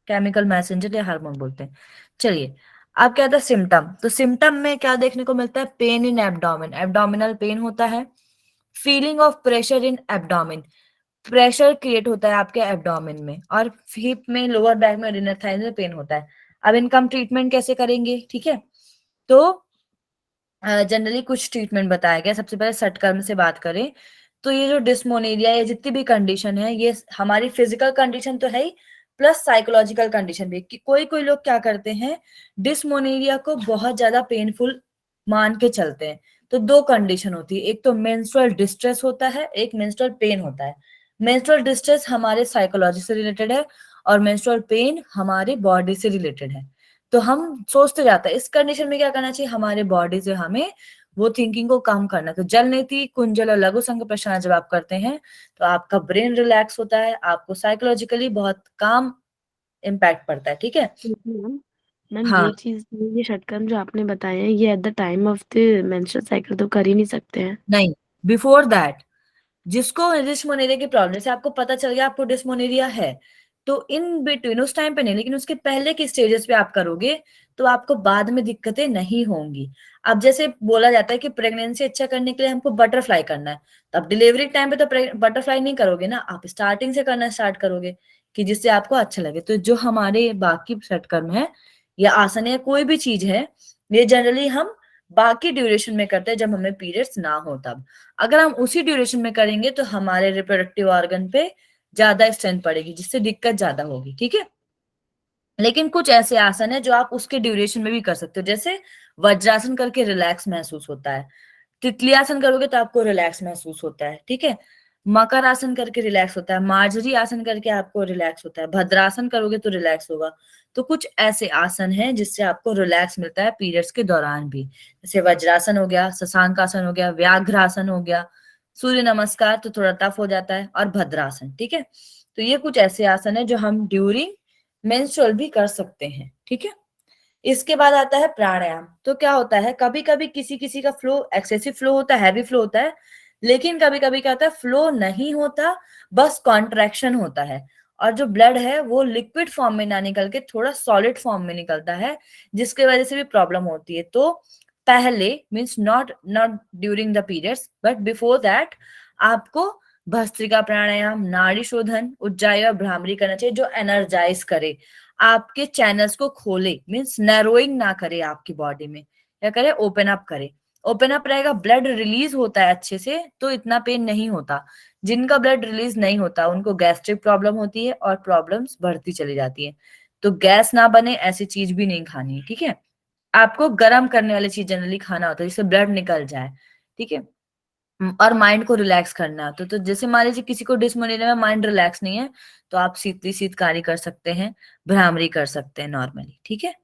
केमिकल मैसेंजर या हार्मोन बोलते हैं। चलिए अब क्या था सिम्टम, तो सिम्टम में क्या देखने को मिलता है, pain in abdomen, abdominal pain होता है, feeling of pressure in abdomen, pressure create होता है आपके एब्डोमेन में, और हिप में, लोअर बैक में और इनर थाइज में पेन होता है। अब इनका हम ट्रीटमेंट कैसे करेंगे, ठीक है। तो जनरली कुछ ट्रीटमेंट बताया गया। सबसे पहले सटकर्म से बात करें तो ये जो डिस्मोनेरिया या जितनी भी कंडीशन है, ये हमारी फिजिकल कंडीशन तो है ही, प्लस साइकोलॉजिकल कंडीशन भी। कि कोई कोई लोग क्या करते हैं, डिस्मोनेरिया को बहुत ज्यादा पेनफुल मान के चलते हैं। तो दो कंडीशन होती है, एक तो मेंस्ट्रुअल डिस्ट्रेस होता है, एक मेंस्ट्रुअल पेन होता है। मेंस्ट्रुअल डिस्ट्रेस हमारे साइकोलॉजी से रिलेटेड है और मेंस्ट्रुअल पेन हमारे बॉडी से रिलेटेड है। तो हम सोचते जाते हैं इस कंडीशन में क्या करना चाहिए, हमारे बॉडी से हमें वो थिंकिंग को कम करना। तो जल नीति, कुंजल और लघु संग प्रश्नायाम जब आप करते हैं तो आपका ब्रेन रिलैक्स होता है, आपको साइकोलॉजिकली बहुत काम इम्पैक्ट पड़ता है, ठीक है। मैम मैम हाँ, ये षटकर्म जो आपने बताए हैं, ये at the time of the menstrual cycle तो कर ही नहीं सकते हैं। नहीं, बिफोर दैट। जिसको डिस्मोनेरिया की प्रॉब्लम, जैसे आपको पता चल गया आपको डिस्मोनेरिया है, तो इन बिटवीन उस टाइम पे नहीं, लेकिन उसके पहले के स्टेजेस पे आप करोगे तो आपको बाद में दिक्कतें नहीं होंगी। अब जैसे बोला जाता है कि प्रेगनेंसी अच्छा करने के लिए हमको बटरफ्लाई करना है, तो अब डिलीवरी टाइम पे तो बटरफ्लाई नहीं करोगे ना, आप स्टार्टिंग से करना स्टार्ट करोगे कि जिससे आपको अच्छा लगे। तो जो हमारे बाकी सटकर्म है या आसन है, कोई भी चीज है, ये जनरली हम बाकी ड्यूरेशन में करते हैं जब हमें पीरियड्स ना हो तब। अगर हम उसी ड्यूरेशन में करेंगे तो हमारे रिप्रोडक्टिव ऑर्गन पे ज्यादा स्ट्रेंथ पड़ेगी, जिससे दिक्कत ज्यादा होगी, ठीक है। लेकिन कुछ ऐसे आसन है जो आप उसके ड्यूरेशन में भी कर सकते हो, जैसे वज्रासन करके रिलैक्स महसूस होता है, तितली आसन करोगे तो आपको रिलैक्स महसूस होता है, ठीक है। मकर आसन करके रिलैक्स होता है, मार्जरी आसन करके आपको रिलैक्स होता है, भद्रासन करोगे तो रिलैक्स होगा। तो कुछ ऐसे आसन हैं जिससे आपको रिलैक्स मिलता है पीरियड्स के दौरान भी, जैसे वज्रासन हो गया, शशांक आसन हो गया, व्याघ्रासन हो गया, सूर्य नमस्कार तो थोड़ा टफ हो जाता है, और भद्रासन, ठीक है। तो ये कुछ ऐसे आसन है जो हम ड्यूरिंग मेंस्ट्रुअल भी कर सकते हैं, ठीक है। इसके बाद आता है प्राणायाम। तो क्या होता है, कभी कभी किसी किसी का फ्लो एक्सेसिव फ्लो होता है, हैवी फ्लो होता है, लेकिन कभी कभी क्या होता है, फ्लो नहीं होता, बस कॉन्ट्रैक्शन होता है, और जो ब्लड है वो लिक्विड फॉर्म में ना निकल के थोड़ा सॉलिड फॉर्म में निकलता है, जिसकी वजह से भी प्रॉब्लम होती है। तो पहले means not not during the periods but before that आपको भस्त्रिका प्राणायाम, नाड़ी शोधन, उज्जाई और भ्रामरी करना चाहिए, जो एनर्जाइज करे, आपके चैनल्स को खोले, मीन्स नैरोइंग ना करे आपकी बॉडी में, क्या करे, ओपन अप करे। ओपन अप रहेगा, ब्लड रिलीज होता है अच्छे से, तो इतना पेन नहीं होता। जिनका ब्लड रिलीज नहीं होता उनको गैस्ट्रिक प्रॉब्लम होती है और प्रॉब्लम्स बढ़ती चली जाती है। तो गैस ना बने ऐसी चीज भी नहीं खानी है, ठीक है। आपको गर्म करने वाली चीज जनरली खाना होता है जिससे ब्लड निकल जाए, ठीक है। और माइंड को रिलैक्स करना, तो जैसे मान लीजिए किसी को डिस्मोनिया में माइंड रिलैक्स नहीं है, तो आप शीतली शीतकारी कर सकते हैं, भ्रामरी कर सकते हैं नॉर्मली, ठीक है।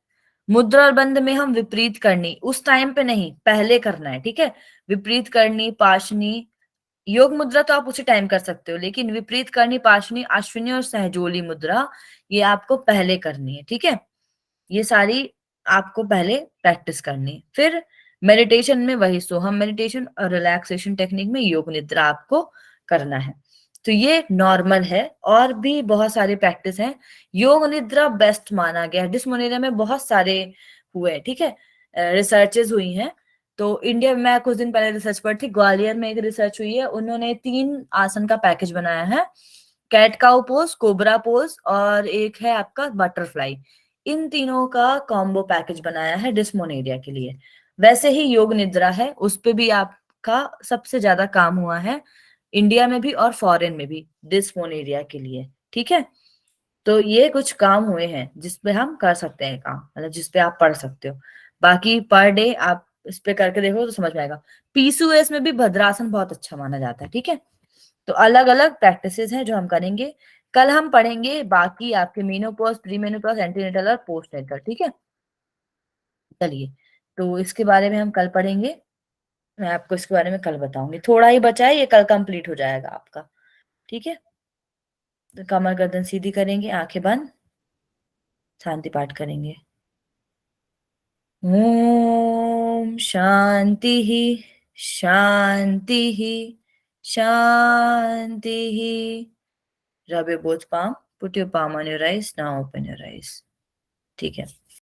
मुद्रा और बंध में हम विपरीत करनी उस टाइम पे नहीं, पहले करना है, ठीक है। विपरीत करनी, पाशनी, योग मुद्रा तो आप उसी टाइम कर सकते हो, लेकिन विपरीत करनी, पाशनी, अश्विनी और सहजोली मुद्रा ये आपको पहले करनी है, ठीक है। ये सारी आपको पहले प्रैक्टिस करनी है। फिर मेडिटेशन में वही सोहम मेडिटेशन और रिलैक्सेशन टेक्निक में योग निद्रा आपको करना है। तो ये नॉर्मल है, और भी बहुत सारे प्रैक्टिस हैं। योग निद्रा बेस्ट माना गया है। डिस्मोनेरिया में बहुत सारे हुए, ठीक है, रिसर्चेज हुई हैं। तो इंडिया में मैं कुछ दिन पहले रिसर्च पढ़ी थी, ग्वालियर में एक रिसर्च हुई है, उन्होंने 3 आसन का पैकेज बनाया है, cat cow pose, cobra pose और एक है आपका बटरफ्लाई। इन तीनों का कॉम्बो पैकेज बनाया है डिस्मोनेरिया के लिए। वैसे ही योग निद्रा है, उस पे भी आपका सबसे ज्यादा काम हुआ है, इंडिया में भी और फॉरेन में भी, डिस्मोनेरिया के लिए, ठीक है। तो ये कुछ काम हुए हैं जिसपे हम कर सकते हैं काम, मतलब जिसपे आप पढ़ सकते हो। बाकी पर डे आप इस पे करके देखो तो समझ में आएगा। पीसीओएस में भी भद्रासन बहुत अच्छा माना जाता है, ठीक है। तो अलग अलग प्रैक्टिसेस हैं जो हम करेंगे। कल हम पढ़ेंगे बाकी आपके मेनोपॉज, प्री मेनोपॉज, एंटीनेटल और पोस्ट नेटल, ठीक है। चलिए, तो इसके बारे में हम कल पढ़ेंगे, मैं आपको इसके बारे में कल बताऊंगी। थोड़ा ही बचा है, ये कल कंप्लीट हो जाएगा आपका, ठीक है। तो कमर गर्दन सीधी करेंगे, आंखें बंद, शांति पाठ करेंगे। ओम शांति ही, शांति ही, शांति ही। Rub your both palm. Put your palm on your eyes. Now open your eyes. ठीक है।